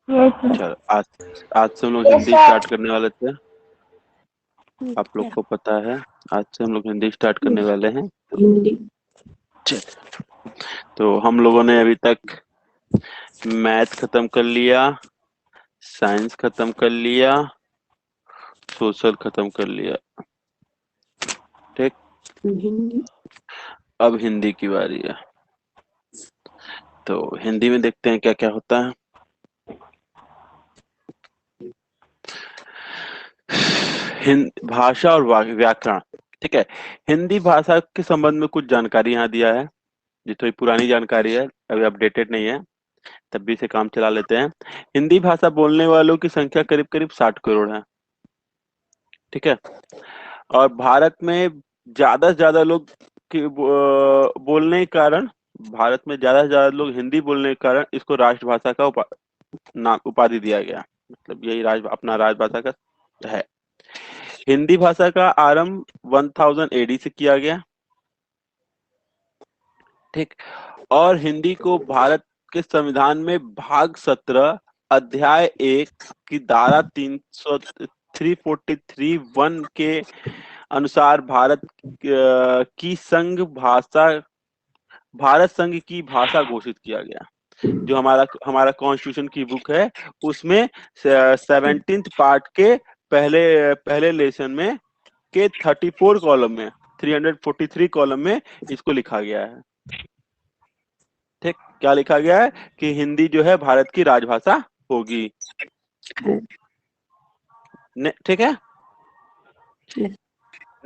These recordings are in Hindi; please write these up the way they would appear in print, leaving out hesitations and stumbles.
Yes sir. चलो आज आज से हम लोग यस हिंदी सर। स्टार्ट करने वाले थे, आप लोग को पता है। आज से हम लोग हिंदी स्टार्ट करने वाले हैं। हिंदी। चल, तो हम लोगों ने अभी तक मैथ खत्म कर लिया, साइंस खत्म कर लिया, सोशल खत्म कर लिया। ठीक, हिंदी। अब हिंदी की बारी है। तो हिंदी में देखते हैं क्या क्या होता है। हिंद भाषा और व्याकरण। ठीक है, हिंदी भाषा के संबंध में कुछ जानकारी यहाँ दिया है। ये थोड़ी पुरानी जानकारी है, अभी अपडेटेड नहीं है, तब भी से काम चला लेते हैं। हिंदी भाषा बोलने वालों की संख्या करीब करीब 60 करोड़ है। ठीक है, और भारत में ज्यादा से ज्यादा लोग बोलने के कारण, भारत में ज्यादा से ज्यादा लोग हिंदी बोलने के कारण इसको राष्ट्रभाषा का उपाधि दिया गया। मतलब यही अपना राजभाषा का है। हिंदी भाषा का आरंभ 1000 एडी से किया गया। ठीक, और हिंदी को भारत के संविधान में भाग 17 अध्याय 1 की धारा 343(1) के अनुसार भारत संघ की भाषा घोषित किया गया। जो हमारा हमारा कॉन्स्टिट्यूशन की बुक है, उसमें 17th पार्ट के पहले पहले लेसन में के 34 कॉलम में 343 कॉलम में इसको लिखा गया है। ठीक, क्या लिखा गया है कि हिंदी जो है भारत की राजभाषा होगी। ठीक है,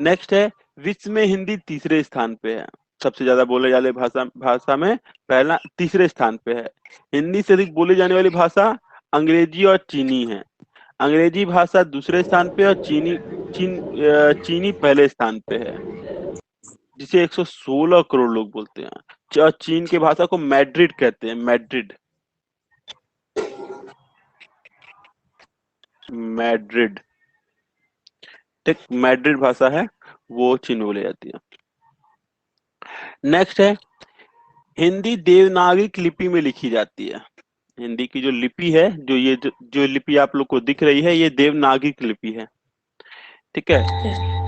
नेक्स्ट है विश्व में हिंदी तीसरे स्थान पे है। सबसे ज्यादा बोले जाने भाषा भाषा में पहला तीसरे स्थान पे है। हिंदी से अधिक बोली जाने वाली भाषा अंग्रेजी और चीनी है। अंग्रेजी भाषा दूसरे स्थान पे और चीनी पहले स्थान पे है, जिसे 116 करोड़ लोग बोलते हैं। और चीन की भाषा को मैड्रिड कहते हैं, मैड्रिड, मैड्रिड। ठीक, मैड्रिड भाषा है वो चीन में बोली जाती है। नेक्स्ट है हिंदी देवनागरी लिपि में लिखी जाती है। हिंदी की जो लिपि है, जो लिपि आप लोग को दिख रही है, ये देवनागरी लिपि है। ठीक है,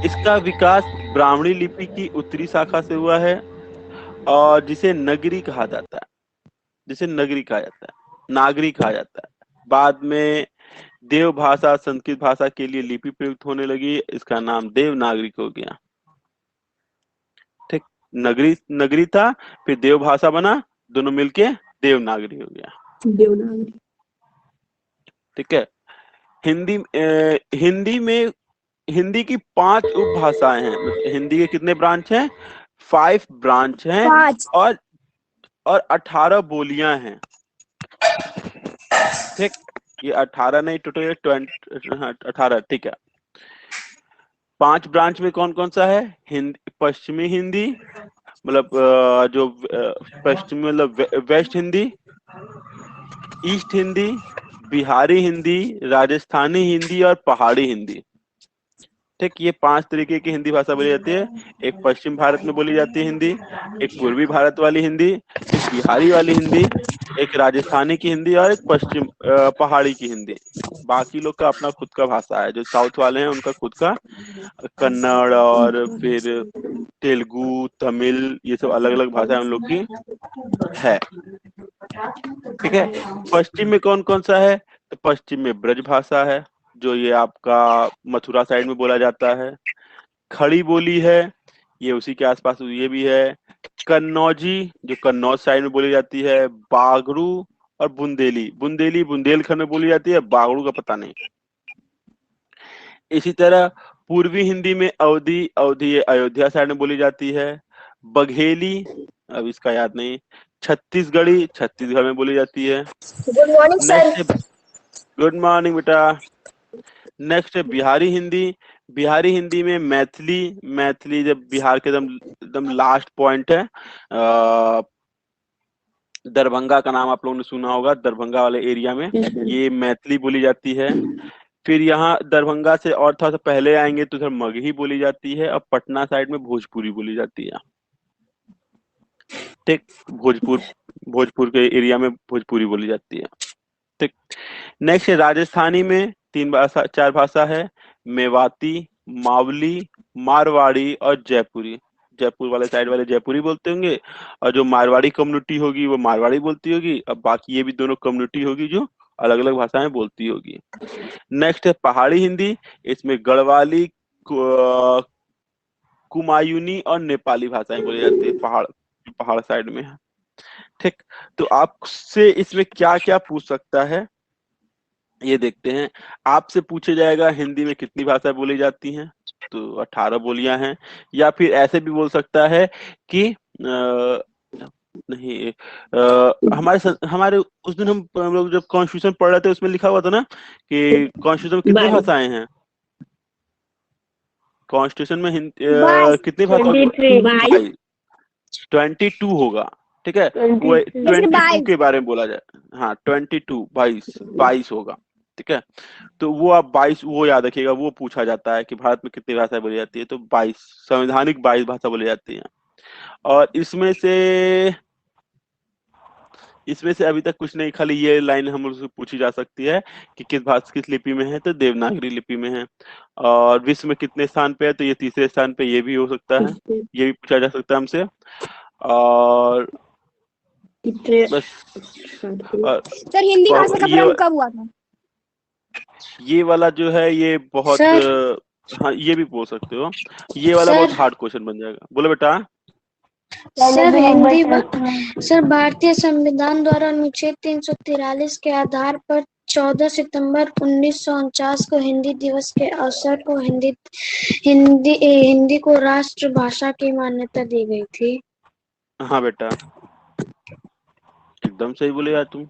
इसका विकास ब्राह्मणी लिपि की उत्तरी शाखा से हुआ है, और जिसे नगरी कहा जाता है, जिसे नगरी कहा जाता है, नागरी कहा जाता है। बाद में देव भाषा संस्कृत भाषा के लिए लिपि प्रयुक्त होने लगी, इसका नाम देवनागरी हो गया। ठीक, नगरी नगरी था, फिर देव भाषा बना, दोनों मिलके देवनागरी हो गया। देवनागरी। ठीक है, हिंदी में हिंदी की 5 उपभाषाएं हैं। मतलब हिंदी के कितने ब्रांच हैं? 5 ब्रांच हैं, 5। और 18 बोलियां हैं। ठीक, ये 18 नहीं, टोटल 18। ठीक है, 5 ब्रांच में कौन कौन सा है? हिंदी, पश्चिमी हिंदी, मतलब पश्चिमी मतलब वेस्ट हिंदी, ईस्ट हिंदी, बिहारी हिंदी, राजस्थानी हिंदी और पहाड़ी हिंदी। ठीक, ये 5 तरीके की हिंदी भाषा बोली जाती है। एक पश्चिम भारत में बोली जाती है हिंदी, एक पूर्वी भारत वाली हिंदी, एक बिहारी वाली हिंदी, एक राजस्थानी की हिंदी, और एक पहाड़ी की हिंदी। बाकी लोग का अपना खुद का भाषा है। जो साउथ वाले हैं उनका खुद का कन्नड़, और फिर तेलुगु, तमिल, ये सब अलग अलग भाषा उन लोग की है। ठीक है, पश्चिम में कौन कौन सा है? तो पश्चिम में ब्रज भाषा है, जो ये आपका मथुरा साइड में बोला जाता है। खड़ी बोली है, ये उसी के आसपास ये भी है। कन्नौजी, जो कन्नौज साइड में बोली जाती है। बागड़ू और बुंदेली, बुंदेली बुंदेलखंड में बोली जाती है, बागड़ू का पता नहीं। इसी तरह पूर्वी हिंदी में अवधी, अवधी अयोध्या साइड में बोली जाती है। बघेली, अब इसका याद नहीं। छत्तीसगढ़ी, छत्तीसगढ़ में बोली जाती है। Good morning sir. नेक्स्ट है, गुड मॉर्निंग बेटा। नेक्स्ट है बिहारी हिंदी। बिहारी हिंदी में मैथिली, मैथिली जब बिहार के एकदम एकदम लास्ट पॉइंट है। दरभंगा का नाम आप लोगों ने सुना होगा, दरभंगा वाले एरिया में ये मैथिली बोली जाती है। फिर यहाँ दरभंगा से और थोड़ा सा पहले आएंगे तो उधर मगही बोली जाती है, और पटना साइड में भोजपुरी बोली जाती है। ठीक, भोजपुर, भोजपुर के एरिया में भोजपुरी बोली जाती है। ठीक। नेक्स्ट है राजस्थानी में 4 भाषा है, मेवाती, मावली, मारवाड़ी और जयपुरी। जयपुर वाले साइड वाले जयपुरी बोलते होंगे, और जो मारवाड़ी कम्युनिटी होगी वो मारवाड़ी बोलती होगी, और बाकी ये भी दोनों कम्युनिटी होगी जो अलग अलग भाषाएं बोलती होगी। नेक्स्ट है पहाड़ी हिंदी, इसमें गढ़वाली, कुमायूनी और नेपाली भाषाएं बोली जाती है, पहाड़ पहाड़ साइड में है। ठीक, तो आपसे इसमें क्या क्या पूछ सकता है ये देखते हैं। आपसे पूछे जाएगा हिंदी में कितनी भाषा बोली जाती हैं, तो 18 बोलियां हैं। या फिर ऐसे भी बोल सकता है कि नहीं, हमारे उस दिन हम लोग जब कॉन्स्टिट्यूशन पढ़ रहे थे उसमें लिखा हुआ था ना कि कॉन्स्टिट्यूशन में कितनी 22 भाषाएं हैं। कॉन्स्टिट्यूशन में 22 कितनी भाषा? 22 22 होगा। ठीक है, वो 22 22 के बारे में बोला जाए। हाँ 22 होगा। ठीक है, तो वो आप 22 वो याद रखिएगा, वो पूछा जाता है कि भारत में कितनी भाषा बोली जाती है, तो 22 संवैधानिक 22 भाषा बोली जाती है। और इसमें से अभी तक कुछ नहीं, खाली ये लाइन हम लोग से पूछी जा सकती है कि किस लिपि में है, तो देवनागरी लिपि में है। और विश्व में कितने स्थान पे है, तो ये 3रे स्थान पे, ये भी हो सकता है, ये भी पूछा जा सकता है हमसे। और कितने बस सर हिंदी भाषा का प्रारंभ कब हुआ था? ये वाला जो है ये बहुत हाँ ये भी बोल सकते हो, ये वाला बहुत हार्ड क्वेश्चन बन जाएगा। बोलो बेटा। सर भारतीय संविधान द्वारा अनुच्छेद 343 के आधार पर 14 सितंबर 1949 को हिंदी दिवस के अवसर को हिंदी को राष्ट्रभाषा की मान्यता दी गई थी। हाँ बेटा, एकदम सही बोले यार तुम।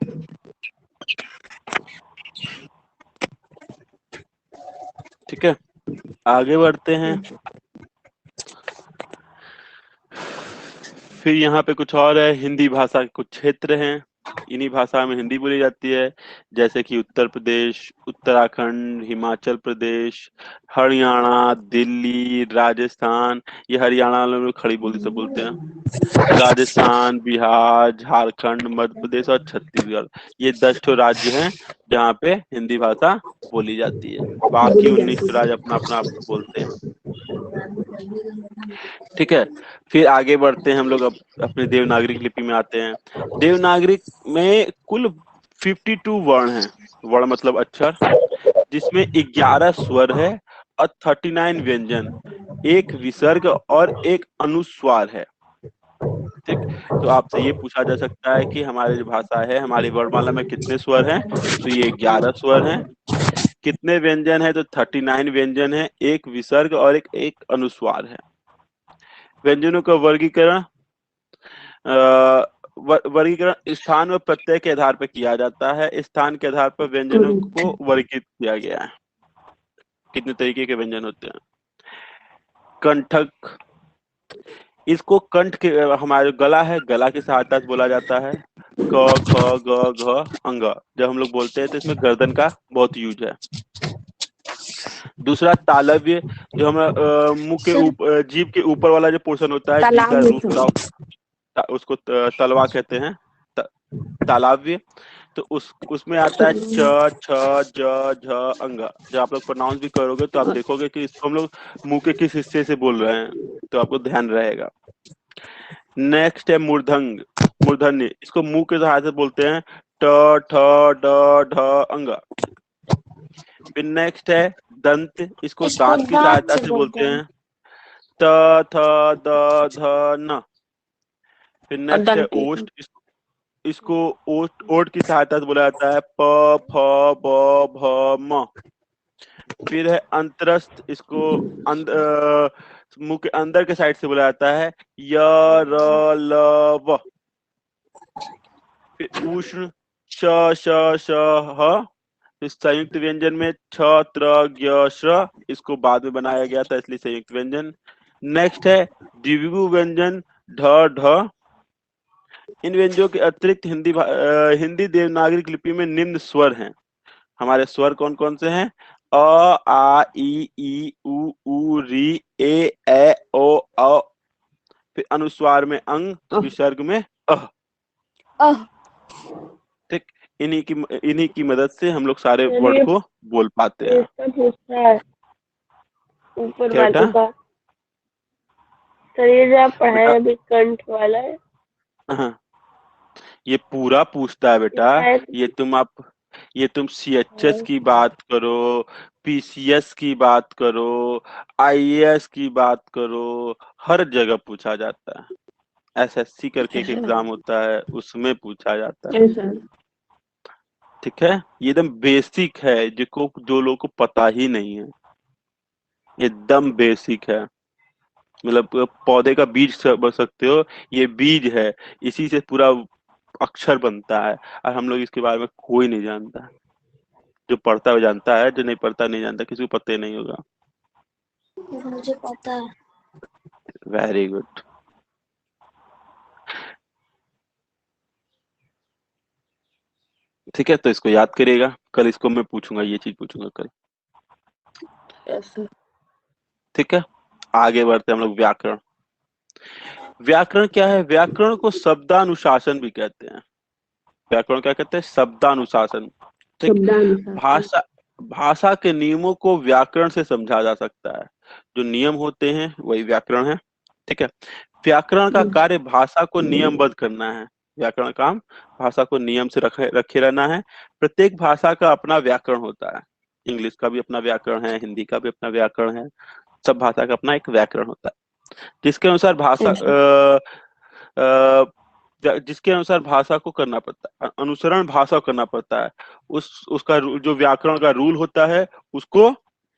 ठीक है, आगे बढ़ते हैं। फिर यहाँ पे कुछ और है, हिंदी भाषा के कुछ क्षेत्र हैं, इन्हीं भाषा में हिंदी बोली जाती है, जैसे कि उत्तर प्रदेश, उत्तराखंड, हिमाचल प्रदेश, हरियाणा, दिल्ली, राजस्थान। ये हरियाणा वाले लोग खड़ी बोली से बोलते हैं। राजस्थान, बिहार, झारखंड, मध्य प्रदेश और छत्तीसगढ़, ये 10 ठो राज्य हैं जहाँ पे हिंदी भाषा बोली जाती है। बाकी 19 ठो राज्य अपना अपना बोलते हैं। ठीक है, फिर आगे बढ़ते हैं हम लोग, अपने देवनागरी लिपि में आते हैं। देवनागरी में कुल 52 वर्ण हैं, वर्ण मतलब अक्षर, जिसमें 11 स्वर है और 39 व्यंजन, 1 विसर्ग और 1 अनुस्वार है। ठीक, तो आपसे ये पूछा जा सकता है कि हमारी जो भाषा है, हमारी वर्णमाला में कितने स्वर हैं, तो ये 11 स्वर हैं। कितने व्यंजन है, तो 39 व्यंजन है, 1 विसर्ग और एक अनुस्वार है। व्यंजनों का वर्गीकरण वर्गीकरण स्थान और प्रत्यय के आधार पर किया जाता है। स्थान के आधार पर व्यंजनों को वर्गीकृत किया गया है। कितने तरीके के व्यंजन होते हैं। कंठक, इसको कंठ के, हमारे गला है, गला की सहायता से बोला जाता है। क ख ग घ अंग, जब हम लोग बोलते हैं तो इसमें गर्दन का बहुत यूज है। दूसरा तालव्य, जो हम मुंह के ऊपर, जीभ के ऊपर वाला जो पोर्शन होता है, जिसका रूट उसको तलवा कहते हैं, तालव्य। तो उसमें आता है च छ ज झ अंग। जब आप लोग प्रोनाउंस भी करोगे तो आप देखोगे कि इसको हम लोग मुंह के किस हिस्से से बोल रहे हैं, तो आपको ध्यान रहेगा। नेक्स्ट है मूर्धंग, मूर्धन्य, इसको मुंह के सहायता से बोलते हैं, ट ठ ड ढ अंग। फिर नेक्स्ट है दंत, इसको दांत की सहायता से बोलते हैं, त थ द ध न। फिर नेक्स्ट है ओष्ठ, इसको ओठ की सहायता से बोला जाता है, प फ ब भ म। फिर है अंतरस्थ, इसको मुंह के अंदर के साइड से बोला जाता है, य र ल व। फिर उष्ण, श श श ह। इस संयुक्त व्यंजन में छ त्र ज्ञ श्र, इसको बाद में बनाया गया था इसलिए संयुक्त व्यंजन। नेक्स्ट है द्विगु व्यंजन, ढ ढ। इन व्यंजनों के अतिरिक्त हिंदी देवनागरी लिपि में निम्न स्वर हैं। हमारे स्वर कौन कौन से हैं, अ आ ई उ री ए ओ औ। फिर अनुस्वार में अंग, विसर्ग में अह। ठीक, इन्हीं की मदद से हम लोग सारे चलिए। वर्ड को बोल पाते हैं। इसका पूछता है ऊपर क्या वाले बेटा? का। सर ये जो आप बेटा पढ़ाए अभी कंठ वाला है, हाँ, ये पूरा पूछता है बेटा। इसका एक ये तुम CHS की बात करो, PCS की बात करो, IAS की बात करो, हर जगह पूछा जाता है। SSC करके एक एग्जाम होता है, उसमें पूछा जाता है। ठीक है, ये एकदम बेसिक है, जो लोगों को पता ही नहीं है, एकदम बेसिक है। मतलब पौधे का बीज बोल सकते हो, ये बीज है, इसी से पूरा अक्षर बनता है, और हम लोग इसके बारे में कोई नहीं जानता। जो पढ़ता है वो जानता है, जो नहीं पढ़ता नहीं जानता, किसी को पता ही नहीं होगा। मुझे पता है। Very good. ठीक है, तो इसको याद करिएगा, कल इसको मैं पूछूंगा, ये चीज पूछूंगा कल। ऐसा। ठीक है, आगे बढ़ते हैं हम लोग। व्याकरण। व्याकरण क्या है? व्याकरण को शब्दानुशासन भी कहते हैं। व्याकरण क्या कहते हैं? शब्दानुशासन। ठीक। भाषा भाषा के नियमों को व्याकरण से समझा जा सकता है। जो नियम होते हैं वही व्याकरण है। ठीक है, व्याकरण का कार्य भाषा को नियमबद्ध करना है। व्याकरण का काम भाषा को नियम से रखे रहना है। प्रत्येक भाषा का अपना व्याकरण होता है। इंग्लिश का भी अपना व्याकरण है, हिंदी का भी अपना व्याकरण है। सब भाषा का अपना एक व्याकरण होता है, जिसके अनुसार जिसके अनुसार भाषा को करना पड़ता है, अनुसरण भाषा को करना पड़ता है। उसका जो व्याकरण का रूल होता है, उसको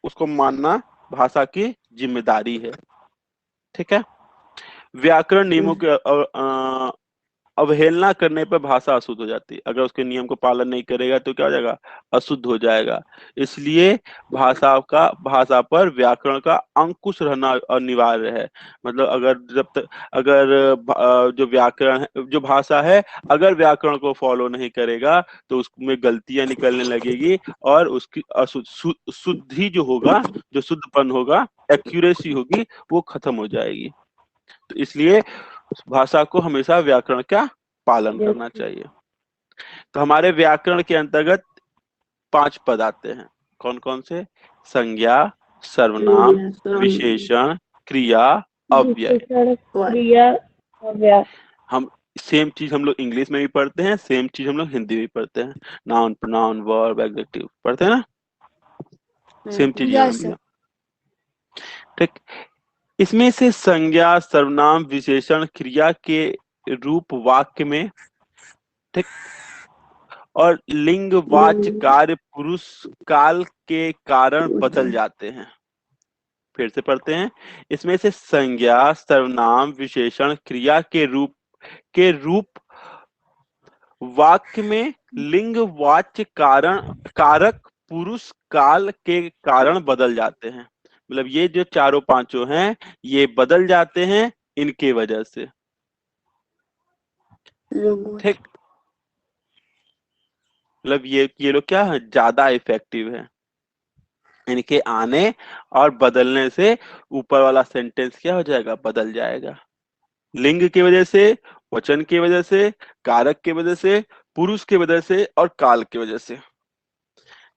उसको मानना भाषा की जिम्मेदारी है। ठीक है, व्याकरण नियमों के अवहेलना करने पर भाषा अशुद्ध हो जाती है। अगर उसके नियम को पालन नहीं करेगा तो क्या हो जाएगा? अशुद्ध हो जाएगा। इसलिए भाषा पर व्याकरण का अंकुश रहना अनिवार्य है। मतलब अगर जो व्याकरण है, जो भाषा है, अगर व्याकरण को फॉलो नहीं करेगा तो उसमें गलतियां निकलने लगेगी, और उसकी शुद्धि जो होगा, जो शुद्धपन होगा, एक्यूरेसी होगी, वो खत्म हो जाएगी। तो इसलिए भाषा को हमेशा व्याकरण का पालन करना चाहिए। तो हमारे व्याकरण के अंतर्गत 5 पद आते हैं। कौन कौन से? संज्ञा, सर्वनाम, विशेषण, क्रिया, अव्यय। क्रिया, अव्यय। हम सेम चीज हम लोग इंग्लिश में भी पढ़ते हैं, सेम चीज हम लोग हिंदी में भी पढ़ते हैं। नाउन, प्रोनाउन, वर्ब, एडजेक्टिव पढ़ते हैं ना, सेम चीज यहाँ यस भी है। ठीक, इसमें से संज्ञा, सर्वनाम, विशेषण, क्रिया के रूप वाक्य में, ठीक, और लिंग, वाच्य, कार्य, पुरुष, काल के कारण बदल जाते हैं। फिर से पढ़ते हैं। इसमें से संज्ञा, सर्वनाम, विशेषण, क्रिया के रूप वाक्य में लिंग, वाच्य, कारक, पुरुष, काल के कारण बदल जाते हैं। मतलब ये जो चारों पांचों हैं, ये बदल जाते हैं इनके वजह से। ठीक, मतलब ये लोग क्या है? ज्यादा इफेक्टिव है। इनके आने और बदलने से ऊपर वाला सेंटेंस क्या हो जाएगा? बदल जाएगा। लिंग की वजह से, वचन की वजह से, कारक की वजह से, पुरुष की वजह से, और काल की वजह से।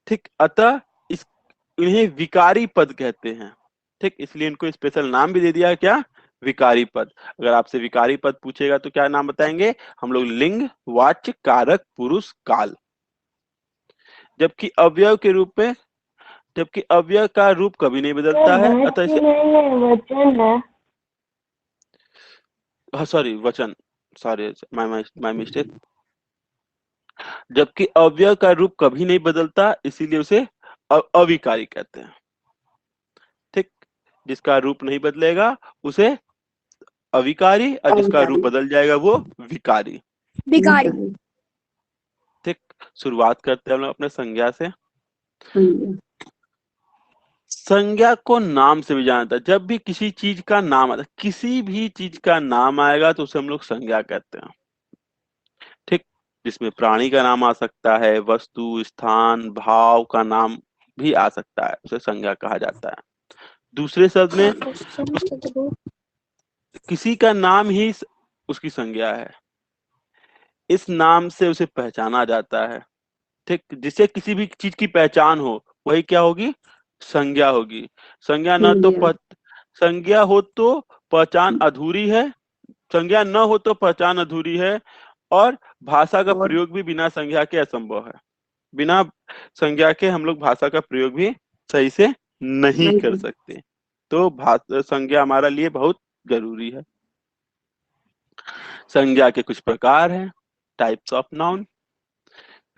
ठीक, अतः इन्हें विकारी पद कहते हैं। ठीक, इसलिए इनको स्पेशल नाम भी दे दिया है, क्या? विकारी पद। अगर आपसे विकारी पद पूछेगा तो क्या नाम बताएंगे हम लोग? लिंग, वाच्य, कारक, पुरुष, काल। जबकि अवयव के रूप में, जबकि अवयव का रूप कभी नहीं बदलता है, अतः इसे वचन है। सॉरी, वचन, सॉरी, माय मिस्टेक। जबकि अवयव का रूप कभी नहीं बदलता, इसीलिए उसे अविकारी कहते हैं। ठीक, जिसका रूप नहीं बदलेगा उसे अविकारी, और जिसका रूप बदल जाएगा वो विकारी। भिखारी। ठीक, शुरुआत करते हैं हम लोग अपने संज्ञा से। संज्ञा को नाम से भी जाना जाता है। जब भी किसी चीज का नाम आता है, किसी भी चीज का नाम आएगा तो उसे हम लोग संज्ञा कहते हैं। ठीक, जिसमें प्राणी का नाम आ सकता है, वस्तु, स्थान, भाव का नाम भी आ सकता है, उसे संज्ञा कहा जाता है। दूसरे शब्द में किसी का नाम ही उसकी संज्ञा है। इस नाम से उसे पहचाना जाता है। ठीक, जिससे किसी भी चीज की पहचान हो वही क्या होगी, संज्ञा होगी। संज्ञा न तो संज्ञा हो तो पहचान अधूरी है, संज्ञा न हो तो पहचान अधूरी है, और भाषा का प्रयोग भी बिना संज्ञा के असंभव है। बिना संज्ञा के हम लोग भाषा का प्रयोग भी सही से नहीं कर सकते। तो संज्ञा हमारे लिए बहुत जरूरी है। संज्ञा के कुछ प्रकार हैं, टाइप्स ऑफ नाउन,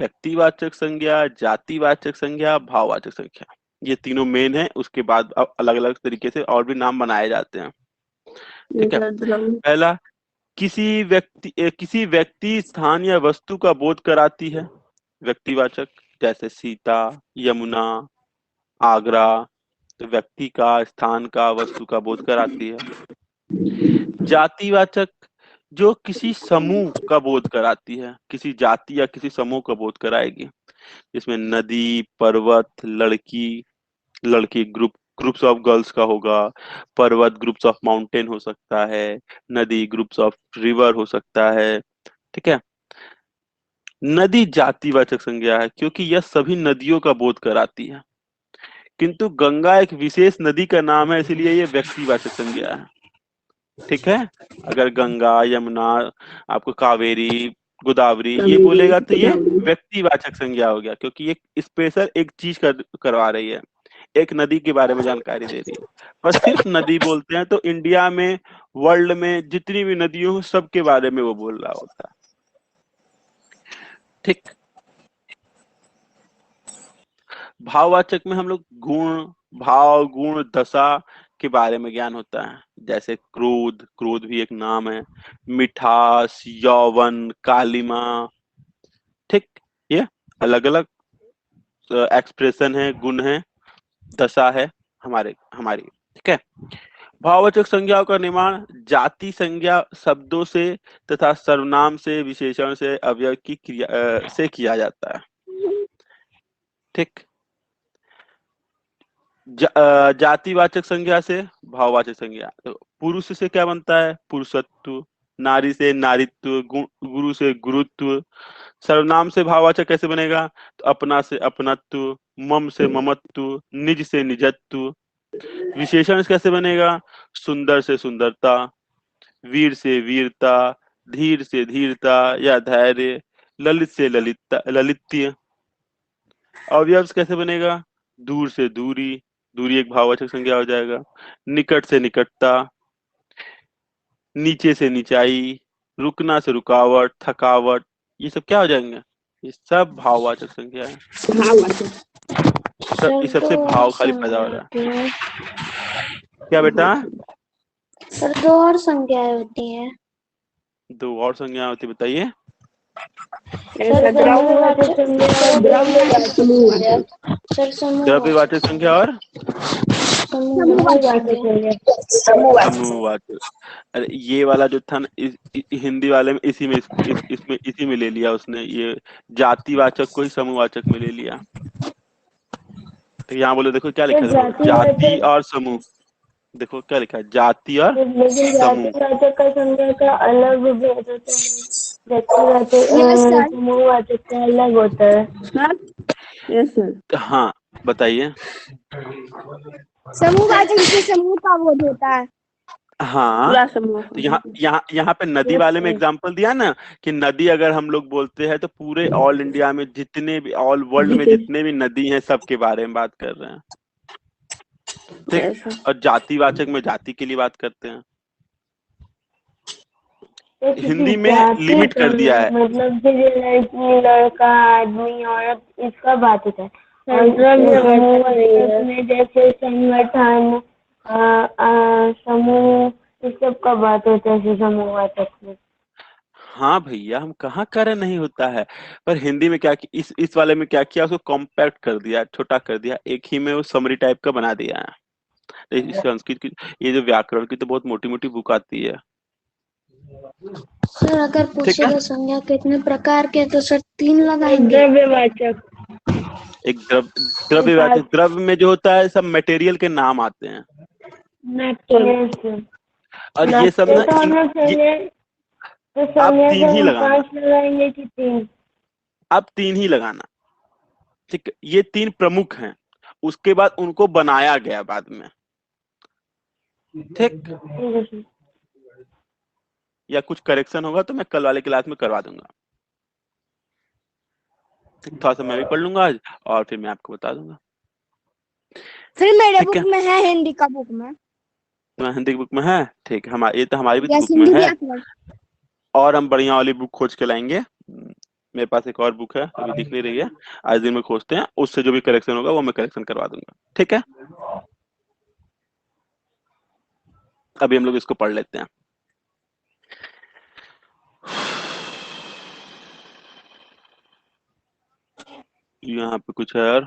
व्यक्तिवाचक संज्ञा, जातिवाचक संज्ञा, भाववाचक संज्ञा। ये तीनों मेन है, उसके बाद अलग अलग तरीके से और भी नाम बनाए जाते हैं। ठीक है। पहला, किसी व्यक्ति स्थान या वस्तु का बोध कराती है, व्यक्तिवाचक, जैसे सीता, यमुना, आगरा। तो व्यक्ति का, स्थान का, वस्तु का बोध कराती है। जातिवाचक, जो किसी समूह का बोध कराती है, किसी जाति या किसी समूह का बोध कराएगी, जिसमें नदी, पर्वत, लड़की ग्रुप्स ऑफ गर्ल्स का होगा, पर्वत ग्रुप्स ऑफ माउंटेन हो सकता है, नदी ग्रुप्स ऑफ रिवर हो सकता है। ठीक है। नदी जातिवाचक संज्ञा है क्योंकि यह सभी नदियों का बोध कराती है, किंतु गंगा एक विशेष नदी का नाम है, इसलिए यह व्यक्तिवाचक संज्ञा है। ठीक है। अगर गंगा, यमुना, आपको कावेरी, गोदावरी ये बोलेगा तो ये व्यक्तिवाचक संज्ञा हो गया, क्योंकि ये स्पेशल एक चीज करवा रही है, एक नदी के बारे में जानकारी दे रही है। पर सिर्फ नदी बोलते हैं तो इंडिया में, वर्ल्ड में जितनी भी नदियों हो सबके बारे में वो बोल रहा होता है। ठीक। भाववाचक में हम लोग गुण, भाव, गुण, दशा के बारे में ज्ञान होता है, जैसे क्रोध भी एक नाम है, मिठास, यौवन, कालिमा। ठीक। ये अलग अलग एक्सप्रेशन है, गुण है, दशा है हमारी। ठीक है। भाववाचक संज्ञाओं का निर्माण जाति संज्ञा शब्दों से तथा सर्वनाम से, विशेषण से, अवयव की क्रिया से किया जाता है। ठीक। जातिवाचक संज्ञा से भाववाचक संज्ञा, तो पुरुष से क्या बनता है, पुरुषत्व, नारी से नारीत्व, गुरु से गुरुत्व। सर्वनाम से भाववाचक कैसे बनेगा, तो अपना से अपनत्व, मम से ममत्व, निज से निजत्व। विशेषण कैसे बनेगा, सुंदर से सुंदरता, वीर से वीरता, धीर से धीरता या धैर्य, ललित से ललित्य। अवयव कैसे बनेगा, दूर से दूरी एक भाववाचक संज्ञा हो जाएगा, निकट से निकटता, नीचे से नीचाई, रुकना से रुकावट, थकावट, ये सब क्या हो जाएंगे, ये सब भाववाचक संज्ञा है। इस सबसे भाव खाली पैदा हो रहा है। क्या बेटा, सर 2 और संज्ञाएं होती है। 2 और संज्ञा होती, बताइए। द्रव्यवाचक संज्ञा और समूहवाचक। अरे ये वाला जो था ना, हिंदी वाले में इसी में ले लिया उसने, ये जातिवाचक को ही समूहवाचक में ले लिया। तो यहाँ बोले, देखो क्या लिखा है, जाति और समूह। देखो क्या लिखा है, जाति और समूह। जातिवाचक का संज्ञा का अलग भेद होता है, समूहवाचक का अलग होता है। Yes sir. हाँ बताइए। समूहवाचक से समूह का बोध होता है। हाँ, तो यहाँ पे नदी वाले में एग्जांपल दिया ना, कि नदी अगर हम लोग बोलते हैं तो पूरे ऑल इंडिया में जितने भी, ऑल वर्ल्ड में जितने भी नदी हैं सबके बारे में बात कर रहे हैं। ठीक। और जातिवाचक में जाति के लिए बात करते हैं। हिंदी में लिमिट कर दिया है, मतलब लड़की, लड़का, आदमी, औरत, इसका बात होता है। में जैसे संगठन, समूह, इस सब का बात होता है समूहवाचक में। हाँ भैया, हम कहाँ कर नहीं होता है, पर हिंदी में क्या, इस वाले में क्या किया, उसको कॉम्पैक्ट कर दिया, छोटा कर दिया, एक ही में वो समरी टाइप का बना दिया है। संस्कृत की ये जो व्याकरण की तो बहुत मोटी मोटी बुक आती है। सर अगर पूछेगा संज्ञा कितने प्रकार के, तो सर 3 लगाएंगे। द्रव्यवाचक, एक द्रव्यवाचक, द्रव्य में जो होता है सब मटेरियल के नाम आते हैं, और ये सब ना आप 3 ही लगाना, लगाएंगे कि 3? आप 3 ही लगाना, ठीक है, ये 3 प्रमुख हैं, उसके बाद उनको बनाया गया बाद में। ठीक, या कुछ करेक्शन होगा तो मैं कल वाले क्लास में करवा दूंगा। थोड़ा सा मैं भी पढ़ लूंगा आज और फिर मैं आपको बता दूंगा। फिर मेरे ठीक बुक है, में है, हिंदी का बुक में। हिंदी की बुक में है। ठीक है, हमारे ये तो हमारी भी या बुक में हिंदी भी है, आता है। और हम बढ़िया वाली बुक खोज के लाएंगे। मेरे पास एक और बुक है, अभी दिख नहीं रही है, आज दिन में खोजते हैं, उससे जो भी करेक्शन होगा वो मैं करेक्शन करवा दूंगा। ठीक है, अभी हम लोग इसको पढ़ लेते हैं। यहाँ पे कुछ है और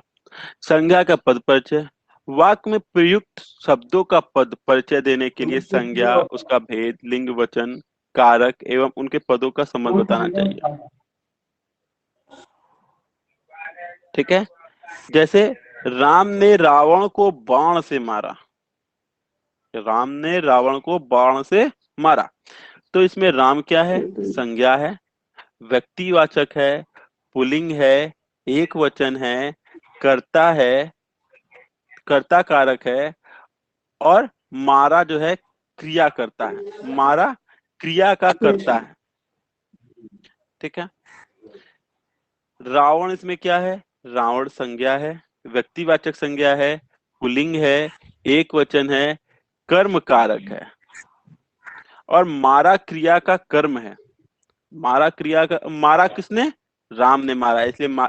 संज्ञा का पद परिचय। वाक्य में प्रयुक्त शब्दों का पद परिचय देने के लिए संज्ञा, उसका भेद, लिंग, वचन, कारक एवं उनके पदों का संबंध बताना चाहिए। ठीक है, जैसे राम ने रावण को बाण से मारा, राम ने रावण को बाण से मारा, तो इसमें राम क्या है? संज्ञा है, व्यक्तिवाचक है, पुल्लिंग है, एक वचन है, कर्ता है, कर्ता कारक है, और मारा जो है क्रिया करता है, मारा क्रिया का करता है। ठीक है, रावण इसमें क्या है? रावण संज्ञा है, व्यक्तिवाचक संज्ञा है, पुल्लिंग है, एक वचन है, कर्म कारक है, और मारा क्रिया का कर्म है। मारा क्रिया का, मारा किसने? राम ने मारा, इसलिए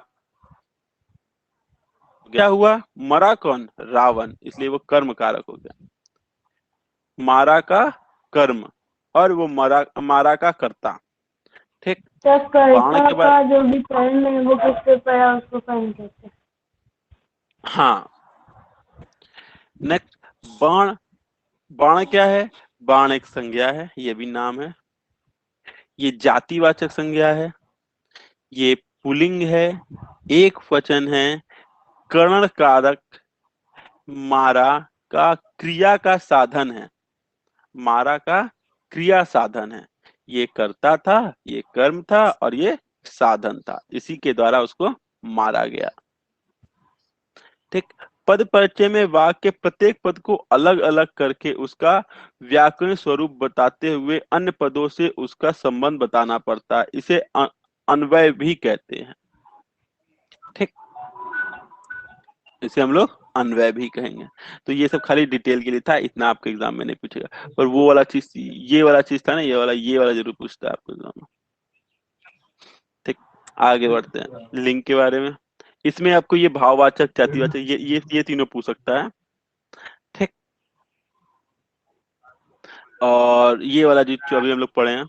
क्या हुआ? मरा कौन? रावण, इसलिए वो कर्म कारक हो गया। मारा का कर्म और वो मारा का कर्ता। ठीक, तो बाण कर्ता के बाद, का जो भी कर्म है वो किससे पड़ा उसको कर्म कहते हैं। हाँ, नेक्स्ट, बाण। बाण क्या है? बाण एक संज्ञा है, ये भी नाम है, ये जातिवाचक संज्ञा है, ये पुल्लिंग है, एक वचन है, कर्ण कारक, मारा का क्रिया का साधन है, मारा का क्रिया साधन है। ये कर्ता था, ये कर्म था, और ये साधन था, इसी के द्वारा उसको मारा गया। ठीक, पद परिचय में वाक्य के प्रत्येक पद को अलग अलग करके उसका व्याकरण स्वरूप बताते हुए अन्य पदों से उसका संबंध बताना पड़ता है, इसे अन्वय भी कहते हैं। ठीक, इसे हम लोग अन्वय भी कहेंगे। तो ये सब खाली डिटेल के लिए था, इतना आपके एग्जाम में नहीं पूछेगा, पर वो वाला चीज, ये वाला चीज था ना, ये वाला जरूर पूछता है आपको एग्जाम में। ठीक, आगे बढ़ते हैं लिंग के बारे में। इसमें आपको ये भाववाचक, जातिवाचक, ये तीनों पूछ सकता है। ठीक, और ये वाला जो अभी हम लोग पढ़े हैं,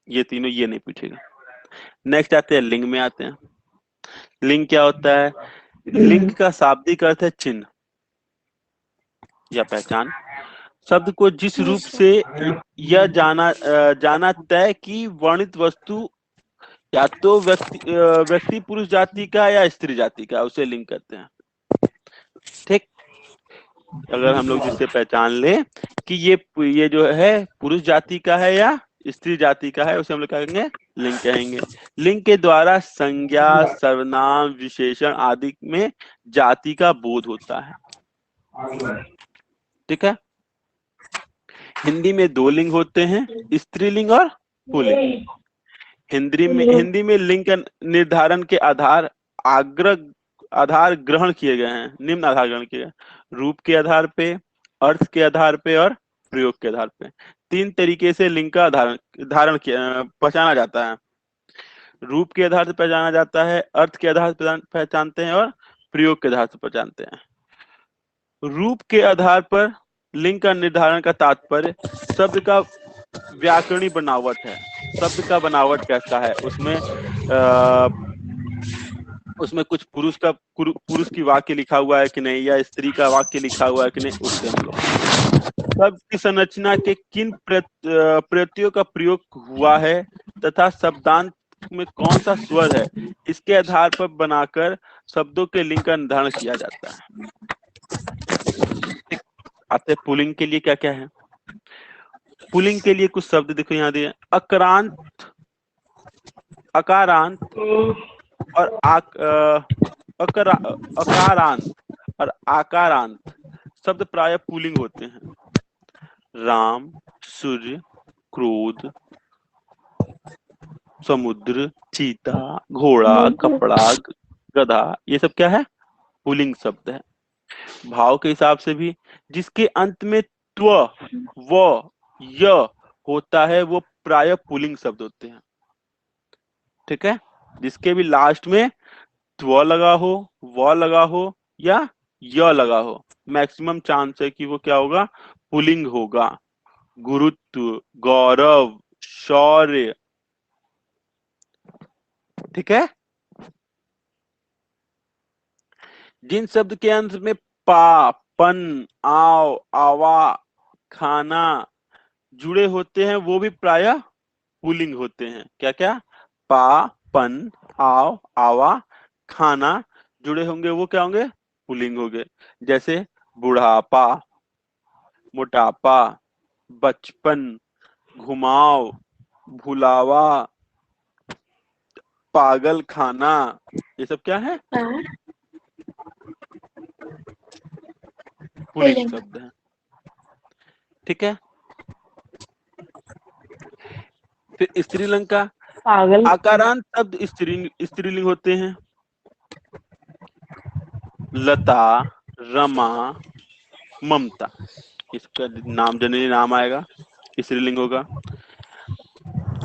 ये तीनों ये नहीं पूछेगा। नेक्स्ट आते हैं लिंग में आते हैं। लिंग क्या होता है? लिंग का शाब्दिक अर्थ है चिन्ह या पहचान। शब्द को जिस रूप से यह जाना तय की वर्णित वस्तु या तो व्यक्ति पुरुष जाति का या स्त्री जाति का, उसे लिंग कहते हैं। ठीक, अगर हम लोग जिससे पहचान ले कि ये जो है पुरुष जाति का है या स्त्री जाति का है, उसे हम लोग क्या कहेंगे? लिंग कहेंगे। लिंग के द्वारा संज्ञा, सर्वनाम, विशेषण आदि में जाति का बोध होता है। ठीक है, हिंदी में 2 लिंग होते हैं, स्त्रीलिंग और पुल्लिंग। हिंदी में लिंग का निर्धारण के आधार ग्रहण किए गए हैं, निम्न आधार ग्रहण किए गए: रूप के आधार पे, अर्थ के आधार पे, और प्रयोग के आधार पे। 3 तरीके से लिंग का धारण किया पहचाना जाता है। रूप के आधार से पहचाना जाता है, अर्थ के आधार से पहचानते हैं, और प्रयोग के आधार से पहचानते हैं। रूप के आधार पर लिंग का निर्धारण का तात्पर्य शब्द का व्याकरणीय बनावट है। शब्द का बनावट कैसा है, उसमें कुछ पुरुष की वाक्य लिखा हुआ है कि नहीं, या स्त्री का वाक्य लिखा हुआ है कि नहीं, उससे हम लोग शब्द की संरचना के किन प्रत्ययों का प्रयोग हुआ है तथा शब्दांत में कौन सा स्वर है, इसके आधार पर बनाकर शब्दों के लिंग का निर्धारण किया जाता है। आते पुल्लिंग के लिए क्या क्या है? पुल्लिंग के लिए कुछ शब्द देखो यहाँ दिए: अकारांत और अकारांत और आकारांत शब्द प्राय पुल्लिंग होते हैं। राम, सूर्य, क्रोध, समुद्र, चीता, घोड़ा, कपड़ा, गधा, ये सब क्या है? पुल्लिंग शब्द है। भाव के हिसाब से भी जिसके अंत में त्व, व, य होता है वो प्राय पुल्लिंग शब्द होते हैं। ठीक है, जिसके भी लास्ट में त्व लगा हो, व लगा हो या य लगा हो, मैक्सिमम चांस है कि वो क्या होगा? पुल्लिंग होगा। गुरुत्व, गौरव, शौर्य। ठीक है, जिन शब्द के अंत में पा, पन, आओ, आवा, खाना जुड़े होते हैं वो भी प्राय पुल्लिंग होते हैं। क्या क्या? पा, पन, आओ, आवा, खाना जुड़े होंगे वो क्या होंगे? पुल्लिंग होंगे। जैसे बुढ़ापा, मोटापा, बचपन, घुमाव, भुलावा, पागल खाना, ये सब क्या है? पुल्लिंग शब्द है। ठीक है, फिर स्त्रीलिंग का पागल आकारांत शब्द स्त्रीलिंग होते हैं। लता, रमा, ममता, इसका नाम जनरली नाम आएगा, स्त्रीलिंग होगा।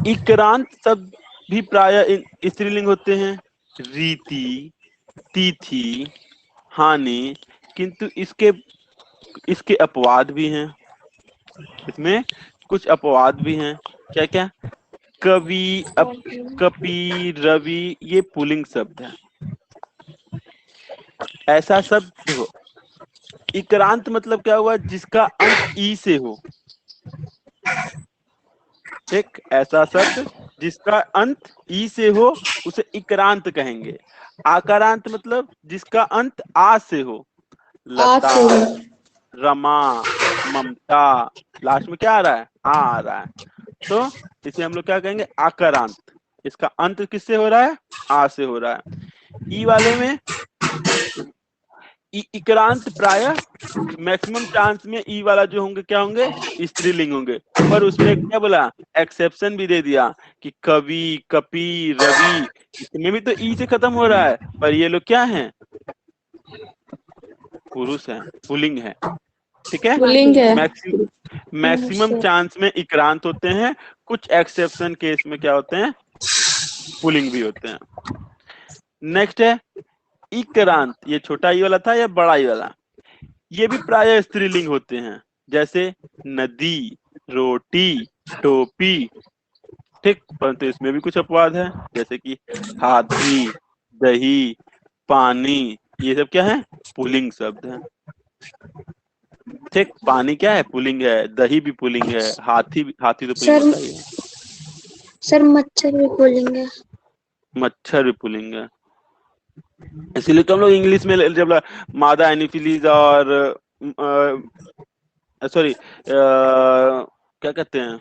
इक्रांत शब्द भी प्राय स्त्रीलिंग होते हैं। रीति, तिथि, हानि, किंतु इसके अपवाद भी हैं। इसमें कुछ अपवाद भी हैं। क्या क्या? कवि, कपि, रवि, ये पुल्लिंग शब्द है। ऐसा शब्द हो। इक्रांत मतलब क्या हुआ? जिसका अंत ई से हो। एक ऐसा शब्द जिसका अंत ई से हो उसे इक्रांत कहेंगे। आकारांत मतलब जिसका अंत आ से हो। लता, रमा, ममता, लास्ट में क्या आ रहा है? आ रहा है, तो इसे हम लोग क्या कहेंगे? आकारांत। इसका अंत किससे हो रहा है? आ से हो रहा है। ई वाले में इक्रांत प्राय मैक्सिमम चांस में ई वाला जो होंगे क्या होंगे? स्त्रीलिंग होंगे। पर उसमें क्या बोला? एक्सेप्शन भी दे दिया कि कवि, कपि, रवि, इसमें भी तो ई से खत्म हो रहा है, पर ये लोग क्या हैं? पुरुष हैं, पुल्लिंग है। ठीक है, पुल्लिंग है। मैक्सिमम चांस में इक्रांत होते हैं, कुछ एक्सेप्शन केस में क्या होते हैं? पुल्लिंग भी होते हैं। नेक्स्ट है इक्रांत। ये छोटा ई वाला था या बड़ा ई वाला? ये भी प्राय स्त्रीलिंग होते हैं। जैसे नदी, रोटी, टोपी। ठीक, परंतु इसमें भी कुछ अपवाद है। जैसे कि हाथी, दही, पानी, ये सब क्या है? पुल्लिंग शब्द है। ठीक, पानी क्या है? पुल्लिंग है। दही भी पुल्लिंग है। हाथी तो पुल्लिंग होता ही है। सर मच्छर भी बोलेंगे। मच्छर भी पुल्लिंग है। इसीलिए तो हम लोग इंग्लिश में जब मादा एनोफिलीज और सॉरी क्या कहते हैं,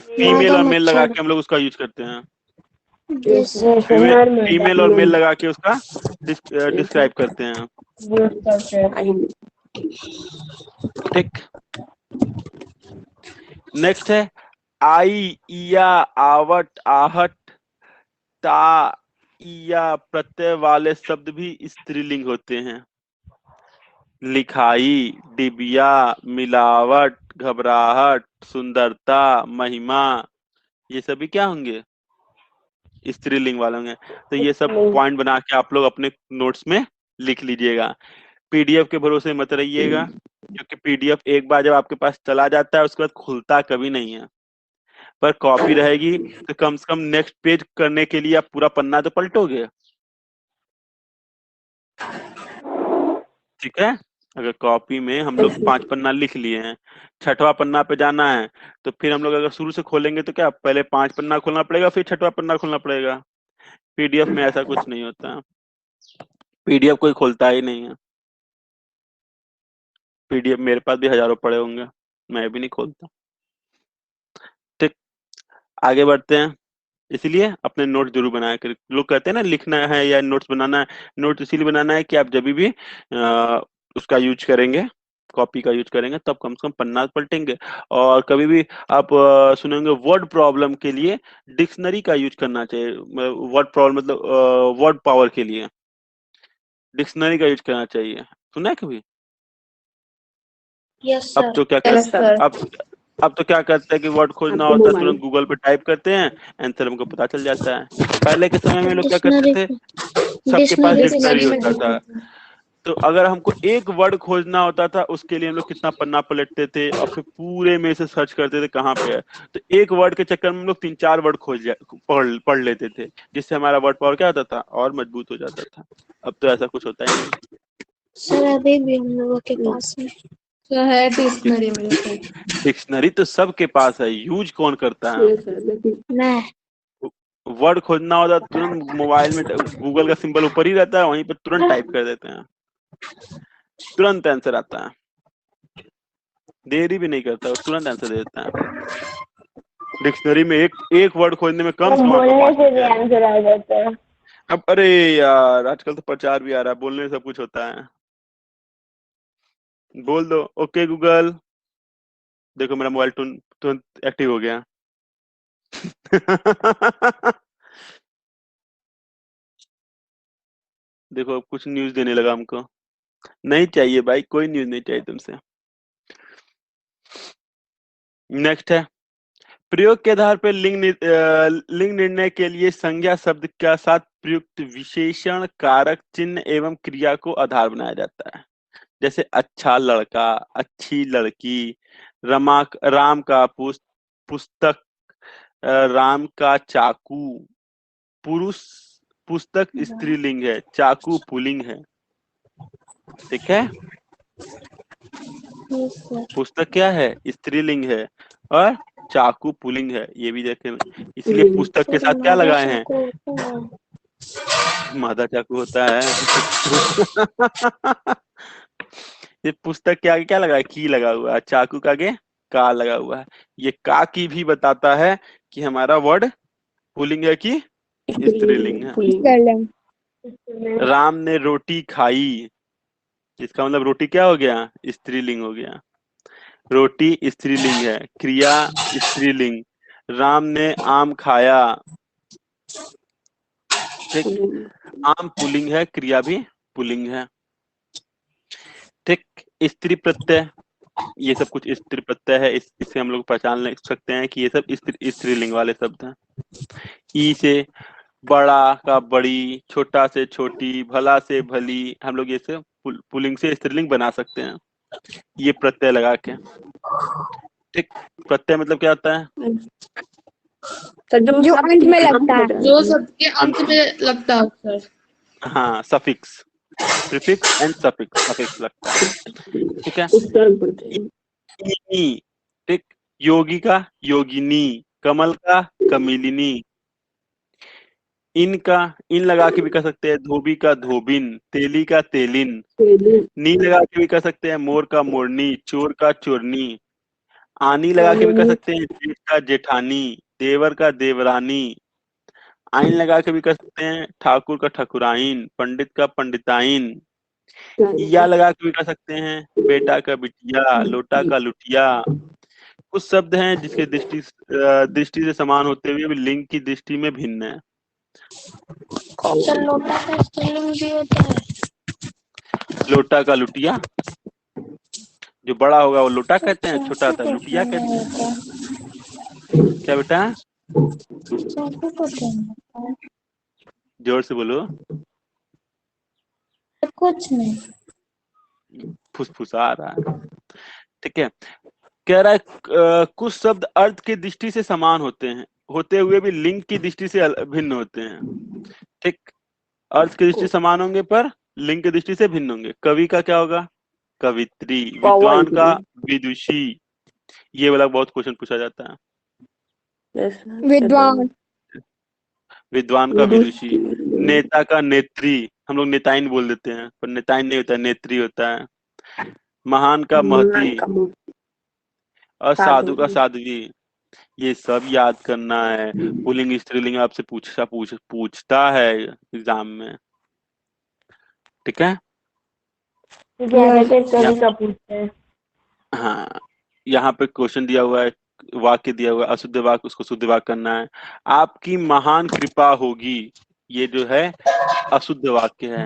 फीमेल और मेल लगा के हम लोग उसका यूज करते हैं। फीमेल और मेल लगा के उसका डिस्क्राइब करते हैं। ठीक, नेक्स्ट है आई, इया, आवट, आहट, ता, इया प्रत्यय वाले शब्द भी स्त्रीलिंग होते हैं। लिखाई, डिबिया, मिलावट, घबराहट, सुंदरता, महिमा, ये सभी क्या होंगे? स्त्रीलिंग वाले होंगे। तो ये सब पॉइंट बना के आप लोग अपने नोट्स में लिख लीजिएगा। पीडीएफ के भरोसे मत रहिएगा, क्योंकि पीडीएफ एक बार जब आपके पास चला जाता है उसके बाद खुलता कभी नहीं है। पर कॉपी रहेगी तो कम से कम नेक्स्ट पेज करने के लिए आप पूरा पन्ना तो पलटोगे। ठीक है, अगर कॉपी में हम लोग 5 पन्ना लिख लिए हैं, 6वां पन्ना पे जाना है, तो फिर हम लोग अगर शुरू से खोलेंगे तो क्या पहले 5 पन्ना खोलना पड़ेगा, फिर 6वां पन्ना खोलना पड़ेगा। पीडीएफ में ऐसा कुछ नहीं होता है। पीडीएफ कोई खोलता ही नहीं है। पीडीएफ मेरे पास भी हजारों पड़े होंगे, मैं भी नहीं खोलता। ठीक, आगे बढ़ते हैं। इसलिए अपने नोट जरूर बनाया करें। लोग कहते हैं ना लिखना है या नोट्स बनाना है, नोट इसीलिए बनाना है कि आप जब भी उसका यूज करेंगे, कॉपी का यूज करेंगे, तब कम से कम पन्ना पलटेंगे। और कभी भी आप सुनेंगे वर्ड प्रॉब्लम के लिए डिक्शनरी का यूज करना चाहिए। वर्ड प्रॉब्लम मतलब वर्ड पावर के लिए डिक्शनरी का यूज करना चाहिए। सुना है कभी? यस अब सर। तो क्या यस करते सर। अब तो क्या करते हैं कि वर्ड खोजना आपके होता है, मोबाइल तुरंत गूगल पे टाइप करते हैं, आंसर हमको पता चल जाता है। पहले के समय में लोग क्या डिक्शनरी करते थे, सबके पास डिक्शनरी डिक्शनरी में होता था। तो अगर हमको एक वर्ड खोजना होता था, उसके लिए हम लोग कितना पन्ना पलटते थे और फिर पूरे में से सर्च करते थे कहाँ पे है। तो एक वर्ड के चक्कर में हम लोग 3-4 वर्ड पढ़ लेते थे, जिससे हमारा वर्ड पावर क्या होता था, और मजबूत हो जाता था। अब तो ऐसा कुछ होता ही नहीं। सर अभी भी हम लोगों के पास में है डिक्शनरी मेरे पास। डिक्शनरी तो सबके पास है, यूज कौन करता है? यस सर, लेकिन मैं वर्ड खोजना होता है तुरंत मोबाइल में गूगल का सिंबल ऊपर ही रहता है, वहीं पर तुरंत टाइप कर देते हैं, तुरंत आंसर आता है, देरी भी नहीं करता, तुरंत आंसर दे देता है। डिक्शनरी में एक वर्ड खोजने में कम तो से कम आपका बोलने 5 से मिनट भी जाएगा। आंसर आ जाता है। अब अरे यार, आजकल तो प्रचार भी आ रहा है, बोलने से सब कुछ होता है। बोल दो ओके गूगल, देखो मेरा मोबाइल तुरंत एक्टिव हो गया। देखो अब कुछ न्यूज देने लगा हमको। नहीं चाहिए भाई, कोई न्यूज नहीं चाहिए तुमसे। नेक्स्ट है, प्रयोग के आधार पर लिंग निर्णय के लिए संज्ञा शब्द के साथ प्रयुक्त विशेषण, कारक, चिन्ह एवं क्रिया को आधार बनाया जाता है। जैसे अच्छा लड़का, अच्छी लड़की, राम का पुस्तक, राम का चाकू। पुरुष पुस्तक स्त्रीलिंग है, चाकू पुल्लिंग है। ठीक है, यस सर। पुस्तक क्या है, स्त्रीलिंग है, और चाकू पुल्लिंग है, ये भी देखे। इसलिए पुस्तक के सर साथ क्या हमारा लगाए हैं, चाकू होता है। मादा चाकू होता है। ये पुस्तक के आगे क्या लगा है, की लगा हुआ है, चाकू के आगे का लगा हुआ है। ये का की भी बताता है कि हमारा वर्ड पुल्लिंग है कि स्त्रीलिंग है। पुलिंग। राम ने रोटी खाई, इसका मतलब रोटी क्या हो गया, स्त्रीलिंग हो गया। रोटी स्त्रीलिंग है, क्रिया स्त्रीलिंग। राम ने आम खाया, ठीक, आम पुल्लिंग है, क्रिया भी पुल्लिंग है। ठीक, स्त्री प्रत्यय, ये सब कुछ स्त्री प्रत्यय है, इससे हम लोग पहचान सकते हैं कि ये सब स्त्रीलिंग वाले शब्द हैं। ई से बड़ा का बड़ी, छोटा से छोटी, भला से भली, हम लोग ये सब पुल्लिंग से स्त्रीलिंग बना सकते हैं, ये प्रत्यय लगा के। ठीक, प्रत्यय मतलब क्या होता है, सर जो अंत में लगता है। जो सबके अंत में लगता है सर। हाँ, सफिक्स, प्रीफिक्स एंड सफिक्स लगता है। ठीक है, उत्तर प्रदेश। इनी, ठीक, योगी का योगिनी, कमल का कमिलिनी। इनका इन लगा के भी कर सकते हैं, धोबी का धोबिन, तेली का तेलिन। नी लगा के भी कर सकते हैं, मोर का मोरनी, चोर का चोरनी। आनी लगा के भी कर सकते हैं, जेठ का जेठानी, देवर का देवरानी। आइन लगा के भी कर सकते हैं, ठाकुर का ठकुराइन, पंडित का पंडिताइन। या लगा के भी कर सकते हैं, बेटा का बिटिया, लोटा का लुटिया। कुछ शब्द हैं जिसके दृष्टि से समान होते हुए भी लिंग की दृष्टि में भिन्न है। सर लोटा का स्त्रीलिंग भी होता है। लोटा का लुटिया, जो बड़ा होगा वो लोटा कहते हैं, छोटा सा लुटिया कहते हैं। क्या बेटा, चाकू को क्या होता है? जोर से बोलो, कुछ नहीं। फुसफुसा रहा है। ठीक है, कह रहा है कुछ शब्द अर्थ की दृष्टि से समान होते हैं, होते हुए भी लिंग की दृष्टि से भिन्न होते हैं। ठीक, अर्थ की दृष्टि समान होंगे पर लिंग की दृष्टि से भिन्न होंगे। कवि का क्या होगा, कवित्री। विद्वान का विदुषी, ये वाला बहुत क्वेश्चन पूछा जाता है। विद्वान। विद्वान का विदुषी। नेता का नेत्री, हम लोग नेताइन बोल देते हैं, पर नेताइन नहीं होता, नेत्री होता है। महान का महती, और साधु का साध्वी। ये सब याद करना है। पुल्लिंग स्त्रीलिंग आपसे पूछता है एग्जाम में, ठीक है। ज्यादातर कभी का पूछते हैं। हाँ, यहाँ पे क्वेश्चन दिया हुआ है, वाक्य दिया हुआ है, अशुद्ध वाक्य, उसको शुद्ध वाक्य करना है। आपकी महान कृपा होगी, ये जो है अशुद्ध वाक्य है।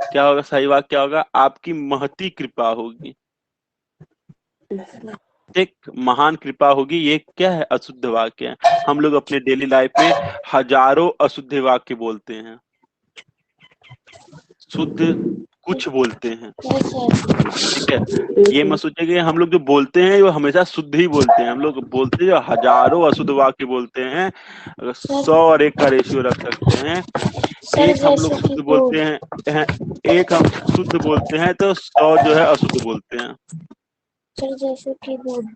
क्या होगा सही वाक्य? क्या होगा? आपकी महती कृपा होगी। एक महान कृपा होगी, ये क्या है? अशुद्ध वाक्य है। हम लोग अपने डेली लाइफ में हजारों अशुद्ध वाक्य बोलते हैं, शुद्ध कुछ बोलते हैं, ठीक है। ये मत सोचिए कि हम लोग जो बोलते हैं वो हमेशा शुद्ध ही बोलते हैं। हम लोग बोलते हैं हजारों अशुद्ध वाक्य बोलते हैं। अगर 100 और 1 का रेशियो रख सकते हैं, एक हम लोग शुद्ध बोलते हैं, एक हम शुद्ध बोलते हैं तो 100 जो है अशुद्ध बोलते हैं। सर जैसे कि बोर्ड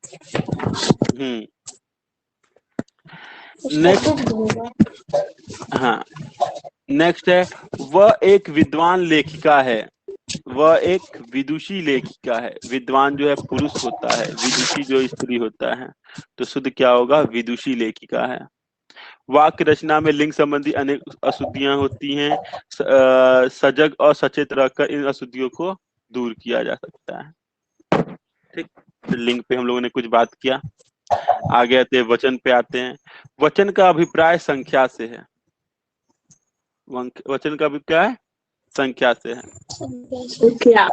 नेक्स्ट, हाँ, नेक्स्ट है, वह एक विद्वान लेखिका है। वह एक विदुषी लेखिका है। विद्वान जो है पुरुष होता है, विदुषी जो स्त्री होता है। तो शुद्ध क्या होगा? विदुषी लेखिका है। वाक्य रचना में लिंग संबंधी अनेक अशुद्धियां होती हैं। सजग और सचेत रहकर इन अशुद्धियों को दूर किया जा सकता है, ठीक। तो लिंग पे हम लोगों ने कुछ बात किया। आगे आते हैं वचन पे आते हैं। वचन का अभिप्राय संख्या से है। वचन का अभिप्राय संख्या से है। क्या?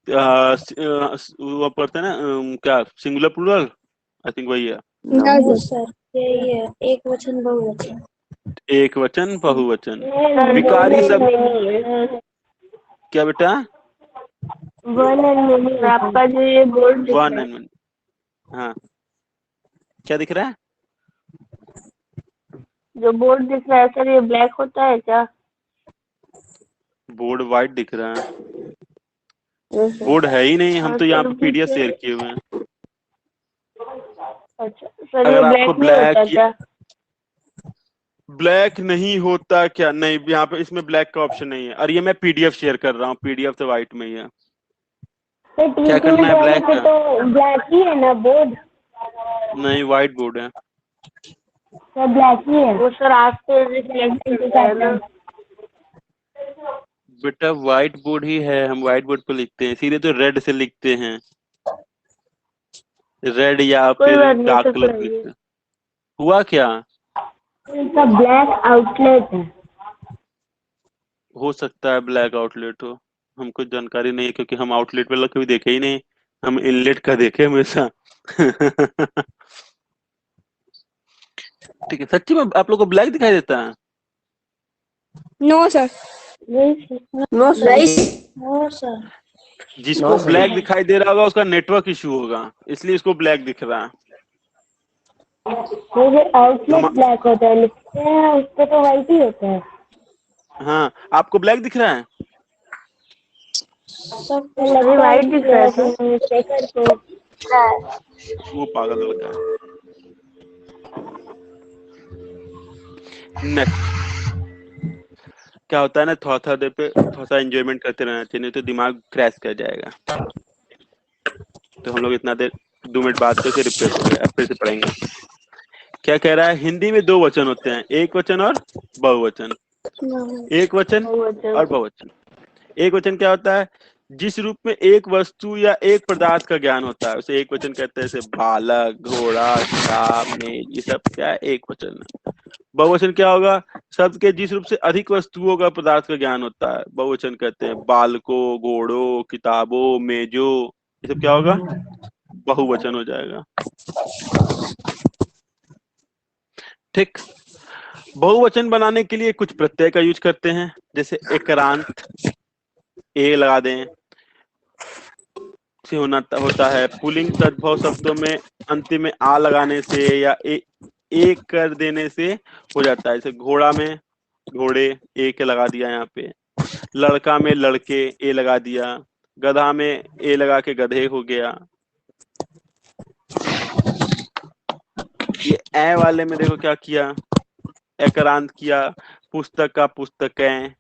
वो पढ़ते हैं ना, क्या सिंगुलर प्लूरल? आई थिंक वही है। नो सर, यही है, एक वचन बहुवचन। एक वचन बहुवचन। सर, विकारी वन शब्द एंड मेनी। क्या बेटा? One and many. आपका जो ये बोर्ड दिख वन रहा है, एंड, हाँ, क्या दिख रहा है? जो बोर्ड दिख रहा है सर, ये ब्लैक होता है क्या? बोर्ड व्हाइट दिख रहा है। Yes sir. बोर्ड है ही नहीं, हम हाँ तो यहाँ सर, पे पीडीएफ पीछे। शेयर किए हुए हैं। अच्छा सर, ये अगर आपको ब्लैक नहीं होता क्या? ब्लैक नहीं होता क्या? नहीं, यहाँ पे इसमें ब्लैक का ऑप्शन नहीं है। और ये मैं पीडीएफ शेयर कर रहा हूँ, पीडीएफ तो व्हाइट में ही है। सर, क्या टीचिंग करना है वाले ब्लैक पे का? तो ब्लैक ही है ना बोर्ड? नहीं, व्हाइट बोर्ड है। सर ब्लैक ही है वो सर, आप तो रिफ्लेक्ट करता है ना। बेटा व्हाइट बोर्ड ही है, हम व्हाइट बोर्ड पे लिखते हैं। सीधे तो रेड से लिखते हैं, रेड या कोई फिर बात नहीं डार्क सर, कलर पे पढ़ाइए। लिखते हैं। हुआ क्या? इसका ब्लैक आउटलेट है। हो सकता है ब्लैक आउटलेट हो, हमको जानकारी नहीं है, क्योंकि हम आउटलेट वाला कभी देखे ही नहीं। हम इनलेट का देखे हमेशा। ठीक है, सच्ची में आप लोग को ब्लैक दिखाई देता है? No sir. No sir. No sir. जिसको ब्लैक दिखाई दे रहा होगा उसका नेटवर्क इशू होगा, इसलिए इसको ब्लैक दिख रहा है। मुझे आउटलेट हम, ब्लैक होता है, लिखते हैं उस पे तो व्हाइट ही होता है। हाँ, आपको ब्लैक दिख रहा है? सब अभी व्हाइट दिख रहा है सर, चेकर को। वो पागल लड़का है। नेक्स्ट, क्या होता है ना, थोड़ा थोड़ा देर पे थोड़ा सा एंजॉयमेंट करते रहना चाहिए, नहीं तो दिमाग क्रैश कर जाएगा। तो हम लोग इतना देर 2 मिनट बाद तो फिर रिफ्रेश हो गए, अब फिर से पढ़ेंगे। क्या कह रहा है? हिंदी में 2 वचन होते हैं, एक वचन और बहुवचन। एक वचन और बहुवचन। एक वचन क्या होता है? जिस रूप में एक वस्तु या एक पदार्थ का ज्ञान होता है उसे एक वचन कहते हैं। जैसे बालक, घोड़ा, किताब, मेज, ये सब क्या है? एक वचन है। बहुवचन क्या होगा? शब्द के जिस रूप से अधिक वस्तुओं का पदार्थ का ज्ञान होता है, बहुवचन कहते हैं। बालकों, घोड़ों, किताबों, मेजों, ये सब क्या होगा? बहुवचन हो जाएगा, ठीक। बहुवचन बनाने के लिए कुछ प्रत्यय का यूज करते हैं, जैसे एकरांत, ए लगा दें से होता है। पुल्लिंग तद्भव शब्दों में अंतिम में आ लगाने से या ए कर देने से हो जाता है। जैसे घोड़ा में घोड़े, ए के लगा दिया यहाँ पे। लड़का में लड़के, ए लगा दिया। गधा में ए लगा के गधे हो गया। ये ए वाले में देखो क्या किया, एकरांत किया। पुस्तक का पुस्तकें,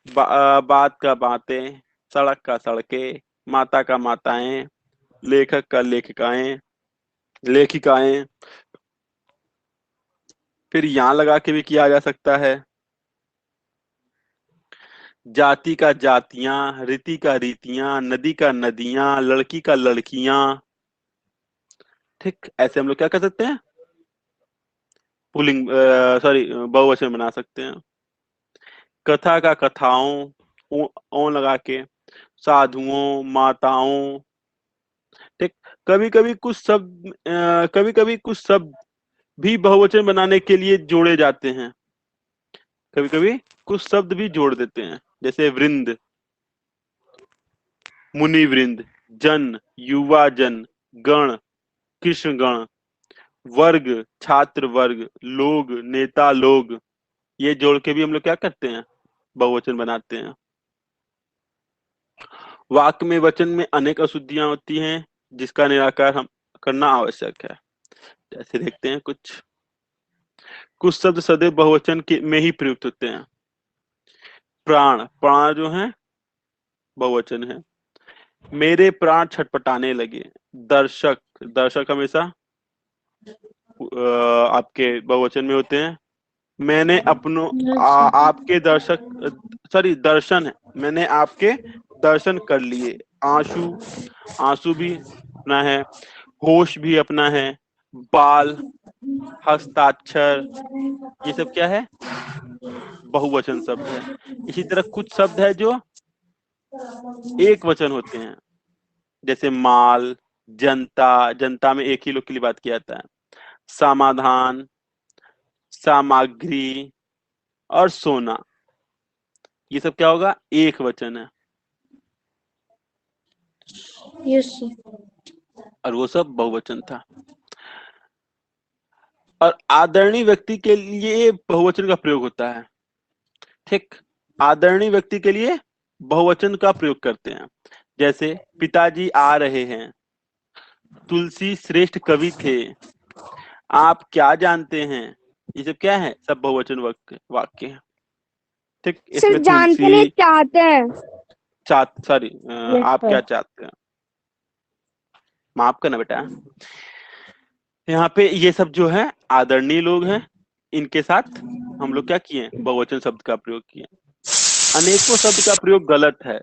बात का बातें, सड़क का सड़कें, माता का माताएं, लेखक का लेखिकाएं, लेखिकाएं। फिर यहाँ लगा के भी किया जा सकता है। जाति का जातियां, रीति का रीतियां, नदी का नदियां, लड़की का लड़कियां। ठीक, ऐसे हम लोग क्या कर सकते हैं, पुलिंग सॉरी बहुवचन बना सकते हैं। कथा का कथाओं, ओ लगा के, साधुओं, माताओं। ठीक, कभी कभी कुछ शब्द भी बहुवचन बनाने के लिए जोड़े जाते हैं। कभी कभी कुछ शब्द भी जोड़ देते हैं, जैसे वृंद, मुनि वृंद, जन, युवा जन, गण, कृष्ण गण, वर्ग, छात्र वर्ग, लोग, नेता लोग। ये जोड़ के भी हम लोग क्या करते हैं, बहुवचन बनाते हैं। वाक्य में वचन में अनेक अशुद्धियां होती हैं, जिसका निराकरण हम करना आवश्यक है। जैसे देखते हैं कुछ शब्द सदैव बहुवचन के में ही प्रयुक्त होते हैं। प्राण, प्राण जो है बहुवचन है। मेरे प्राण छटपटाने लगे। दर्शक, दर्शक हमेशा आपके बहुवचन में होते हैं। मैंने अपनों आपके दर्शन है, मैंने आपके दर्शन कर लिए। आंसू, आंसू भी अपना है। होश भी अपना है। बाल, हस्ताक्षर, ये सब क्या है, बहुवचन शब्द है। इसी तरह कुछ शब्द है जो एक वचन होते हैं, जैसे माल, जनता, जनता में एक ही लोग के लिए बात किया जाता है। समाधान, सामग्री और सोना, ये सब क्या होगा, एक वचन है। यस और वो सब बहुवचन था। और आदरणीय व्यक्ति के लिए बहुवचन का प्रयोग होता है। ठीक, आदरणीय व्यक्ति के लिए बहुवचन का प्रयोग करते हैं। जैसे पिताजी आ रहे हैं, तुलसी श्रेष्ठ कवि थे, आप क्या जानते हैं। ये सब क्या है, सब बहुवचन वाक्य है। ठीक, सिर्फ इसमें जानते नहीं, तुलसी, चाहते हैं। सॉरी, आप क्या चाहते हैं, माफ करना बेटा। यहाँ पे ये सब जो है आदरणीय लोग हैं, इनके साथ हम लोग क्या किए, बहुवचन शब्द का प्रयोग किए। अनेकों शब्द का प्रयोग गलत है।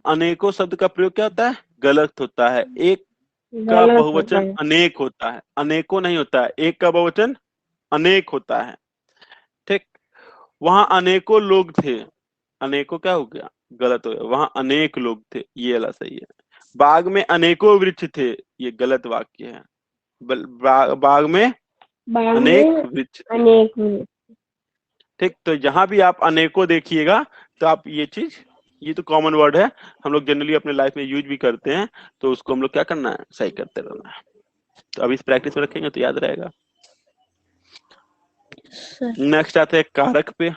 अनेकों शब्द का प्रयोग क्या होता है, गलत होता है। एक का बहुवचन अनेक होता है, अनेकों नहीं होता है। एक का बहुवचन अनेक होता है। ठीक, वहां अनेकों लोग थे, अनेकों क्या हो गया, गलत हो गया। वहां अनेक लोग थे, ये वाला सही है। बाग में अनेकों वृक्ष थे, ये गलत वाक्य है। बाग में अनेक वृक्ष थे। ठीक, तो जहां भी आप अनेकों देखिएगा तो आप ये तो कॉमन वर्ड है, हम लोग जनरली अपने लाइफ में यूज भी करते हैं, तो उसको हम लोग क्या करना है, सही करते रहना है। तो अभी इस प्रैक्टिस में रखेंगे तो याद रहेगा। नेक्स्ट आते हैं कारक पे।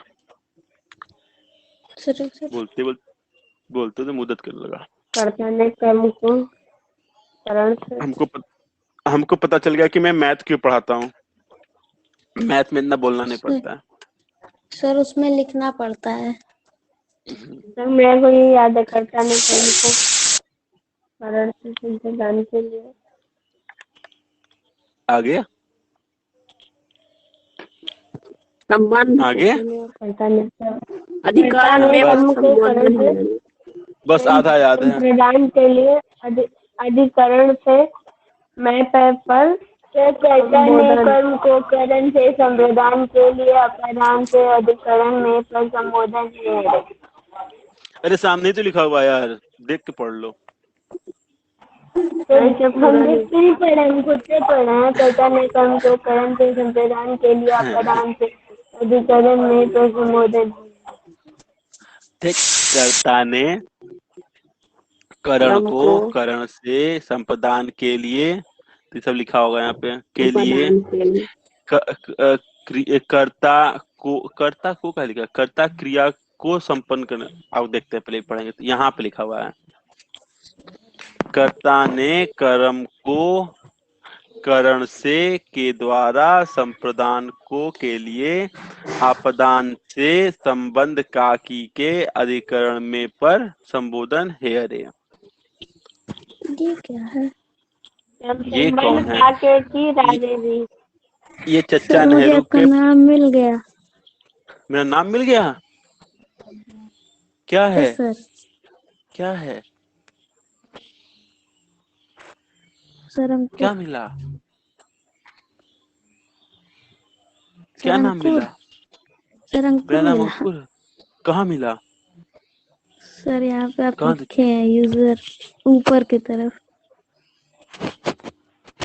बोलते तो मुद्दत करने लगा। कर्ता ने कर्म को करण से, हमको पता चल गया कि मैं मैथ क्यों पढ़ाता हूँ। मैथ में इतना बोलना नहीं पड़ता है सर, उसमें लिखना पड़ता है। सर मेरे को ये याद है, कर्ता ने कर्म को करण से संप्रदान के लिए। आगे संबंध, आगे कर्ता ने अधिकार में कर्म को करण से बस आधा याद है। संप्रदान के लिए अधिकरण से मैं पर कर्ता ने कर्म को करण से संप्रदान के लिए अपादान से अधिकरण में पर संबोधन है। अरे सामने तो लिखा हुआ यार, देख के पढ़ लो। हम देख के नहीं पढ़े, हम खुद से पढ़े हैं। कर्ता ने कर्म को करण से संप्रदान के लिए अपादान से अधिकरण में पर संबोधन। ठीक, कर्ता ने करण को करण से संप्रदान के लिए, तो सब लिखा होगा यहाँ पे, के लिए कर्ता को क्या लिखा, कर्ता क्रिया को संपन्न करना। अब देखते हैं, पहले पढ़ेंगे तो यहाँ पे लिखा हुआ है, कर्ता ने कर्म को करण से के द्वारा संप्रदान को के लिए आपदान से संबंध काकी के अधिकरण में पर संबोधन है। अरे ये क्या है, ये कौन है? साकेती राजेंद्र। ये चच्चा सर मुझे नेहरू आपका के। नाम मिल गया। मेरा नाम मिल गया? क्या है? Yes sir. क्या है? सर हमको क्या मिला? क्या सर नाम मिला? सर अंकुर मेरा नाम मिला। अंकुर। कहाँ मिला? सर यहाँ पे आप कहाँ लिखे हैं यूजर ऊपर की तरफ।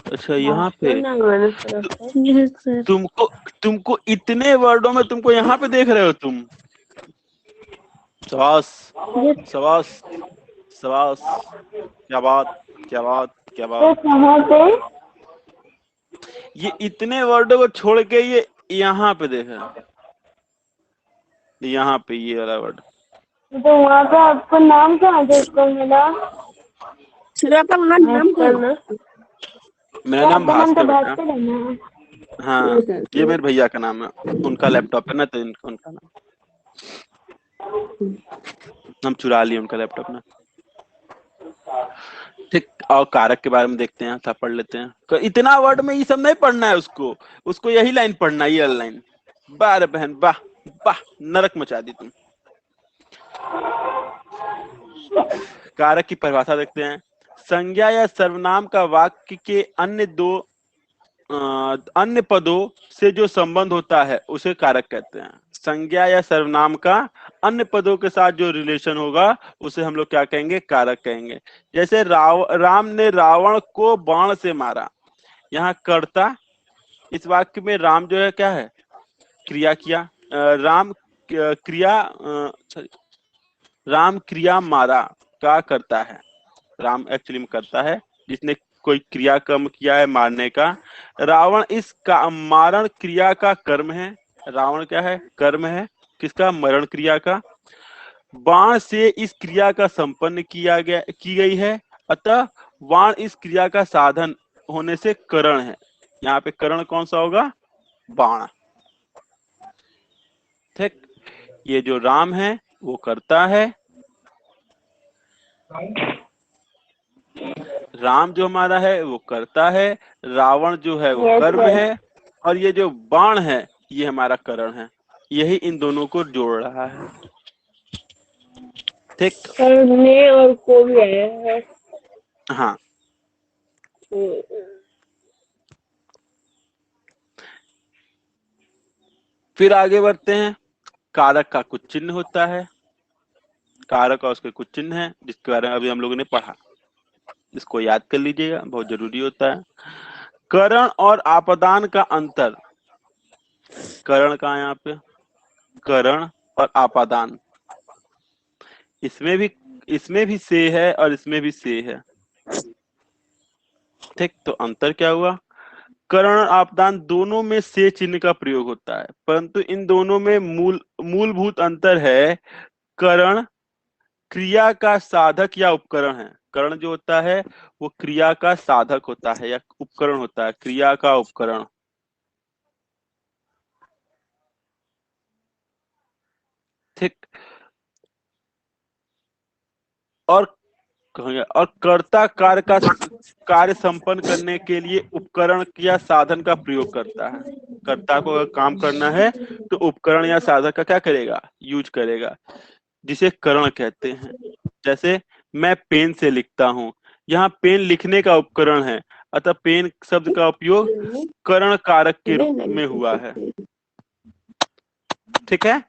अच्छा, यहाँ पे यस सर। तुमको तुमको इतने वर्डों में तुमको यहाँ पे देख रहे हो तुम? शाबाश, यस शाबाश, शाबाश। क्या बात, क्या बात, क्या तो बात। कहाँ पे? ये इतने वर्डों को छोड़ के ये यहाँ पे देखा, यहाँ पे ये वाला वर्ड। तो वहाँ पे आपको नाम कहाँ से उसको मिला? सर आपका नाम क्या है? मेरा नाम आपका नाम तो भास्कर बेटा। भास्कर है ना? हाँ, ये मेरे भैया का नाम है, उनका लैपटॉप है ना, तो उनका नाम, हम चुरा लिए उनका लैपटॉप ना। ठीक, और कारक के बारे में देखते हैं, था पढ़ लेते हैं। इतना वर्ड में ये सब नहीं पढ़ना है उसको, उसको यही लाइन पढ़ना है, ये लाइन। वाह रे बहन, वाह वाह, नरक मचा दी तुम। कारक की परिभाषा देखते हैं। संज्ञा या सर्वनाम का वाक्य के अन्य पदों से जो संबंध होता है उसे कारक कहते हैं। संज्ञा या सर्वनाम का अन्य पदों के साथ जो रिलेशन होगा उसे हम लोग क्या कहेंगे? कारक कहेंगे। जैसे राम ने रावण को बाण से मारा, यहाँ कर्ता, इस वाक्य में राम जो है क्या है? क्रिया किया। राम क्रिया मारा का करता है, राम एक्चुअली में करता है जिसने कोई क्रियाक्रम किया है मारने का। रावण इस का मारण क्रिया का कर्म है। रावण क्या है? कर्म है। किसका? मरण क्रिया का। बाण से इस क्रिया का संपन्न की गई है, अतः बाण इस क्रिया का साधन होने से करण है। यहाँ पे करण कौन सा होगा? बाण। ठीक, ये जो राम है वो करता है, राम जो हमारा है वो करता है, रावण जो है वो कर्म है, और ये जो बाण है ये हमारा करण है। यही इन दोनों को जोड़ रहा है। ठीक, करने और को भी आया है। हाँ। फिर आगे बढ़ते हैं। कारक का कुछ चिन्ह होता है, कारक और उसके कुछ चिन्ह हैं जिसके बारे में अभी हम लोगों ने पढ़ा, इसको याद कर लीजिएगा, बहुत जरूरी होता है। करण और आपादान का अंतर। करण का यहाँ पे, करण और आपादान, इसमें भी से है और इसमें भी से है। ठीक, तो अंतर क्या हुआ? करण और आपादान दोनों में से चिन्ह का प्रयोग होता है, परंतु इन दोनों में मूलभूत अंतर है। करण क्रिया का साधक या उपकरण है। करण जो होता है वो क्रिया का साधक होता है या उपकरण होता है, क्रिया का उपकरण। ठीक, और कर्ता कार्य संपन्न करने के लिए उपकरण या साधन का प्रयोग करता है। कर्ता को अगर काम करना है तो उपकरण या साधन का क्या करेगा? यूज करेगा, जिसे करण कहते हैं। जैसे मैं पेन से लिखता हूं, यहाँ पेन लिखने का उपकरण है, अतः पेन शब्द का उपयोग करण कारक के रूप में हुआ है। ठीक है,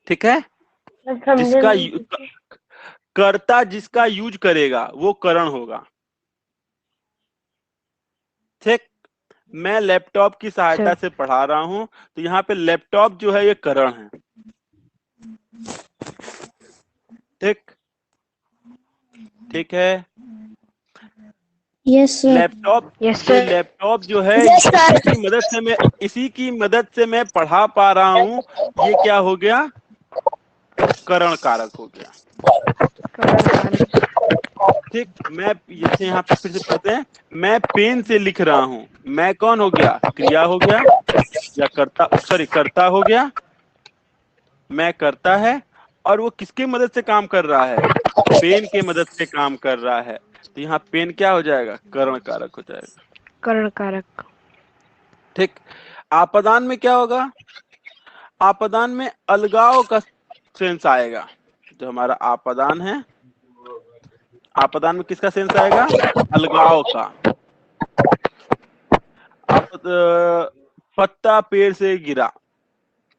ठीक है। जिसका कर्ता जिसका यूज करेगा वो करण होगा। ठीक, मैं लैपटॉप की सहायता से पढ़ा रहा हूं, तो यहाँ पे लैपटॉप जो है ये करण है। ठीक, ठीक है। Yes sir. लैपटॉप जो है इसी की मदद से मैं पढ़ा पा रहा हूँ, ये क्या हो गया? करण कारक हो गया। ठीक, मैं जैसे यहाँ पे फिर से पढ़ते हैं, मैं पेन से लिख रहा हूँ, मैं कौन हो गया? क्रिया हो गया या कर्ता हो गया। मैं करता है, और वो किसकी मदद से काम कर रहा है? पेन के मदद से काम कर रहा है। तो यहाँ पेन क्या हो जाएगा? करण कारक हो जाएगा। करण कारक। ठीक। आपदान में क्या होगा? आपदान में अलगाव का सेंस आएगा। जो हमारा आपदान है, आपदान में किसका सेंस आएगा? अलगाव का। पत्ता पेड़ से गिरा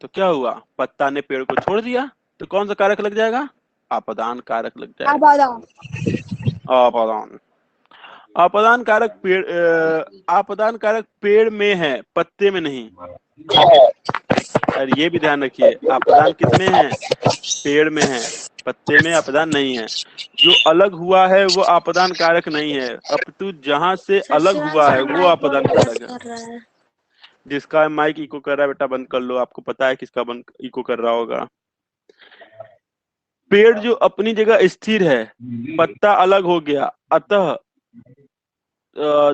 तो क्या हुआ? पत्ता ने पेड़ को छोड़ दिया, तो कौन सा कारक लग जाएगा? आपदान कारक लग जाएगा। आपदान। आपदान कारक पेड़ में है, पत्ते में नहीं। और ये भी ध्यान रखिए, आपदान किस में है? पेड़ में है, पत्ते में आपदान नहीं है। जो अलग हुआ है वो आपदान कारक नहीं है, अपितु जहां से अलग हुआ है वो आपदान कारक है। जिसका माइक इको कर रहा है बेटा बंद कर लो, आपको पता है किसका इको कर रहा होगा। पेड़ जो अपनी जगह स्थिर है, पत्ता अलग हो गया, अतः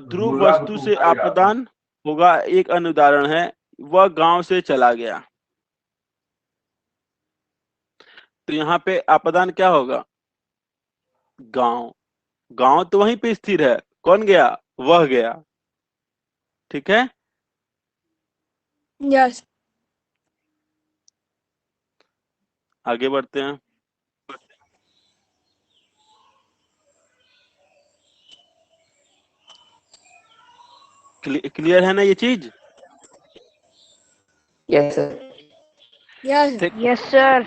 ध्रुव वस्तु से आपदान होगा। एक अन्य उदाहरण है, वह गांव से चला गया। तो यहाँ पे आपदान क्या होगा? गांव। गांव तो वहीं पे स्थिर है, कौन गया? वह गया। ठीक है। यस। आगे बढ़ते हैं। क्लियर है ना ये चीज? Yes sir. Yes sir.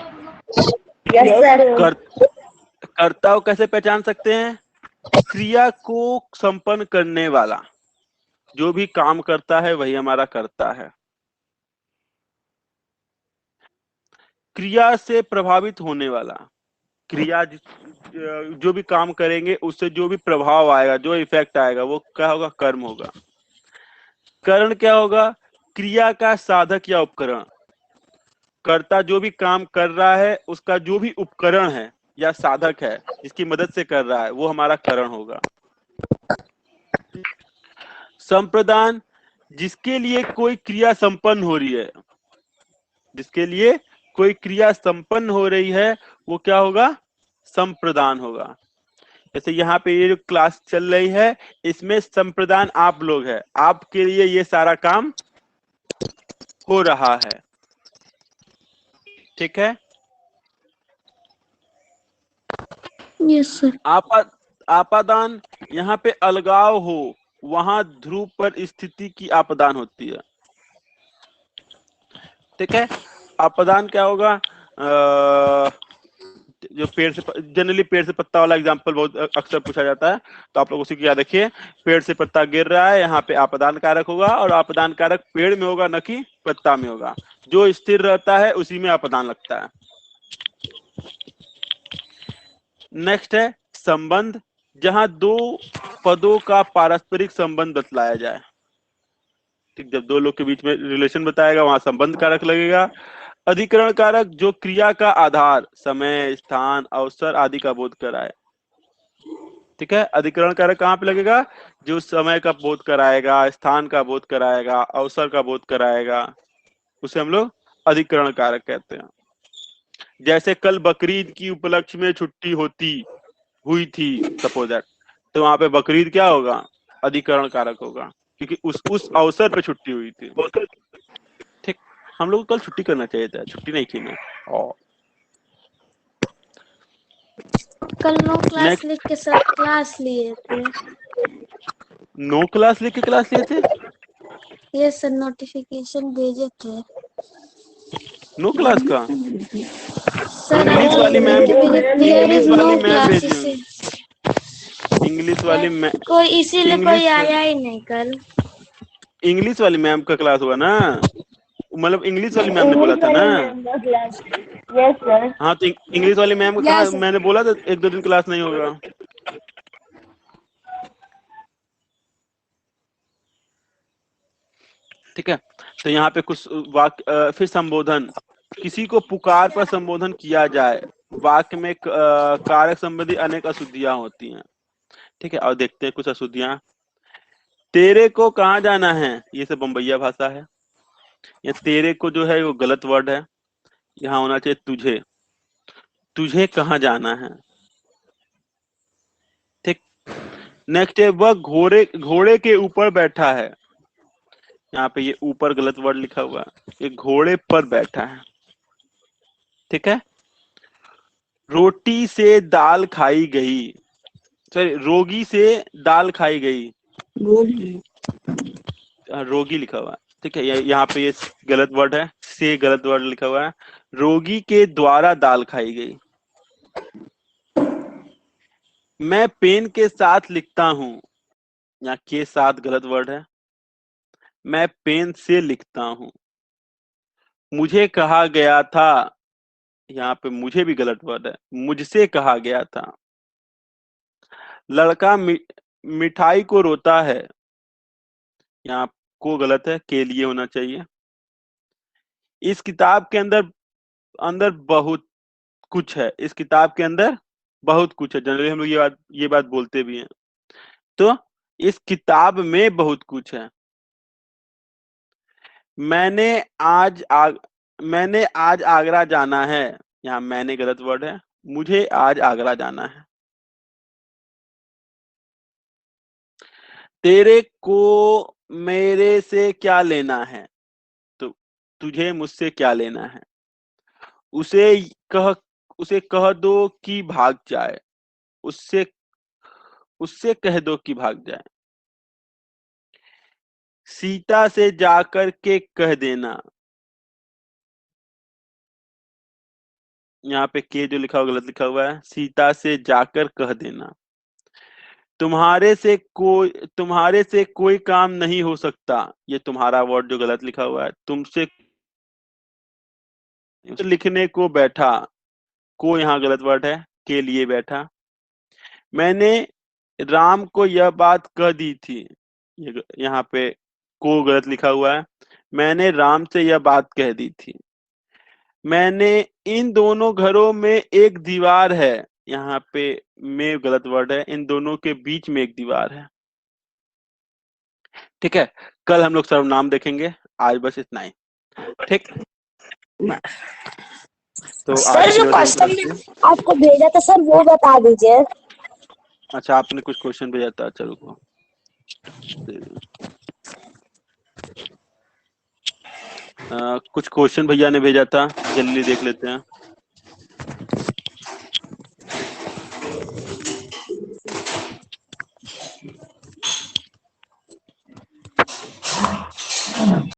कर्ता को कैसे पहचान सकते हैं? क्रिया को संपन्न करने वाला जो भी काम करता है वही हमारा कर्ता है। क्रिया से प्रभावित होने वाला, क्रिया जो भी काम करेंगे उससे जो भी प्रभाव आएगा, जो इफेक्ट आएगा, वो क्या होगा? कर्म होगा। करण क्या होगा? क्रिया का साधक या उपकरण। कर्ता जो भी काम कर रहा है उसका जो भी उपकरण है या साधक है जिसकी मदद से कर रहा है वो हमारा करण होगा। संप्रदान, जिसके लिए कोई क्रिया संपन्न हो रही है, जिसके लिए कोई क्रिया संपन्न हो रही है वो क्या होगा? संप्रदान होगा। जैसे यहाँ पे ये जो क्लास चल रही है इसमें संप्रदान आप लोग है, आपके लिए ये सारा काम हो रहा है। ठीक है। Yes sir. आपादान, यहाँ पे अलगाव हो, वहां ध्रुव पर स्थिति की आपदान होती है। ठीक है। आपदान क्या होगा? जो पेड़ से, जनरली पेड़ से पत्ता वाला एग्जांपल बहुत अक्सर पूछा जाता है, तो आप लोग उसी को याद रखिए। पेड़ से पत्ता गिर रहा है, यहाँ पे आपदान कारक होगा, और आपदान कारक पेड़ में होगा न कि पत्ता में होगा। जो स्थिर रहता है उसी में आपदान लगता है। नेक्स्ट है संबंध, जहां दो पदों का पारस्परिक संबंध बतलाया जाए। ठीक, जब दो लोग के बीच में रिलेशन बताएगा वहां संबंध कारक लगेगा। अधिकरण कारक, जो क्रिया का आधार, समय, स्थान, अवसर आदि का बोध कराए। ठीक है। अधिकरण कारक कहाँ पे लगेगा? जो समय का बोध कराएगा, स्थान का बोध कराएगा, अवसर का बोध कराएगा, उसे हम लोग अधिकरण कारक कहते हैं। जैसे कल बकरीद की उपलक्ष्य में छुट्टी हुई थी सपोज दैट, तो वहां पे बकरीद क्या होगा? अधिकरण कारक होगा, क्योंकि उस अवसर पे छुट्टी हुई थी। ठीक, हम लोग को कल छुट्टी करना चाहिए था, छुट्टी नहीं की ना। और कल नो क्लास लिख के सब क्लास लिए थे। नो क्लास लिख के क्लास लिए थे? ये सर नोटिफिकेशन भेजे थे। नो क्लास का? सर इंग्लिश वाली मैम, इंग्लिश वाली मैम भेजी क्लासेस। होंगी। इंग्लिश वाली मैम, कोई इसीलिए कोई आया ही नहीं कल। इंग्लिश वाली मैम का क्लास हुआ ना, मतलब इंग्लिश वाली मैम ने बोला था ना। Yes sir. हाँ, तो इंग्लिश वाली मैम का कहा, मैंने बोला था 1-2 दिन क्लास नहीं होगा। ठीक है। तो यहाँ पे कुछ वाक्य, फिर संबोधन, किसी को पुकार पर संबोधन किया जाए। वाक्य में कारक संबंधी अनेक अशुद्धियां होती हैं। ठीक है, और देखते हैं कुछ अशुद्धियां। तेरे को कहाँ जाना है, ये सब बम्बैया भाषा है। ये तेरे को जो है वो गलत वर्ड है, यहाँ होना चाहिए तुझे। तुझे कहाँ जाना है। ठीक, नेक्स्ट है वह घोड़े के ऊपर बैठा है। यहाँ पे ये ऊपर गलत वर्ड लिखा हुआ है, ये घोड़े पर बैठा है। ठीक है। रोटी से दाल खाई गई, सॉरी रोगी से दाल खाई गई, रोगी। रोगी लिखा हुआ है। ठीक है, यहाँ पे ये गलत वर्ड है, से गलत वर्ड लिखा हुआ है। रोगी के द्वारा दाल खाई गई। मैं पेन के साथ लिखता हूं, यहाँ के साथ गलत वर्ड है। मैं पेन से लिखता हूं। मुझे कहा गया था, यहाँ पे मुझे भी गलत वर्ड है, मुझसे कहा गया था। लड़का मिठाई को रोता है, यहाँ को गलत है, के लिए होना चाहिए। इस किताब के अंदर अंदर बहुत कुछ है, इस किताब के अंदर बहुत कुछ है। जनरली हम लोग ये बात बोलते भी हैं। तो इस किताब में बहुत कुछ है। मैंने आज आगरा जाना है, यहाँ मैंने गलत वर्ड है, मुझे आज आगरा जाना है। तेरे को मेरे से क्या लेना है, तो तुझे मुझसे क्या लेना है। उसे कह दो कि भाग जाए, उससे उससे कह दो कि भाग जाए। सीता से जाकर के कह देना, यहाँ पे के जो लिखा हुआ गलत लिखा हुआ है, सीता से जाकर कह देना। तुम्हारे से कोई काम नहीं हो सकता, ये तुम्हारा वर्ड जो गलत लिखा हुआ है। तुमसे लिखने को बैठा, को यहाँ गलत वर्ड है, के लिए बैठा। मैंने राम को यह बात कह दी थी, यहाँ पे को गलत लिखा हुआ है। मैंने राम से यह बात कह दी थी। मैंने इन दोनों घरों में एक दीवार है, यहाँ पे में गलत वर्ड है, इन दोनों के बीच में एक दीवार है। ठीक है, कल हम लोग सर्वनाम देखेंगे, आज बस इतना ही। ठीक, तो सर जो क्वेश्चन आपको भेजा था सर वो बता दीजिए। अच्छा, आपने कुछ क्वेश्चन भेजा था, चलो को कुछ क्वेश्चन भैया ने भेजा था, जल्दी देख लेते हैं।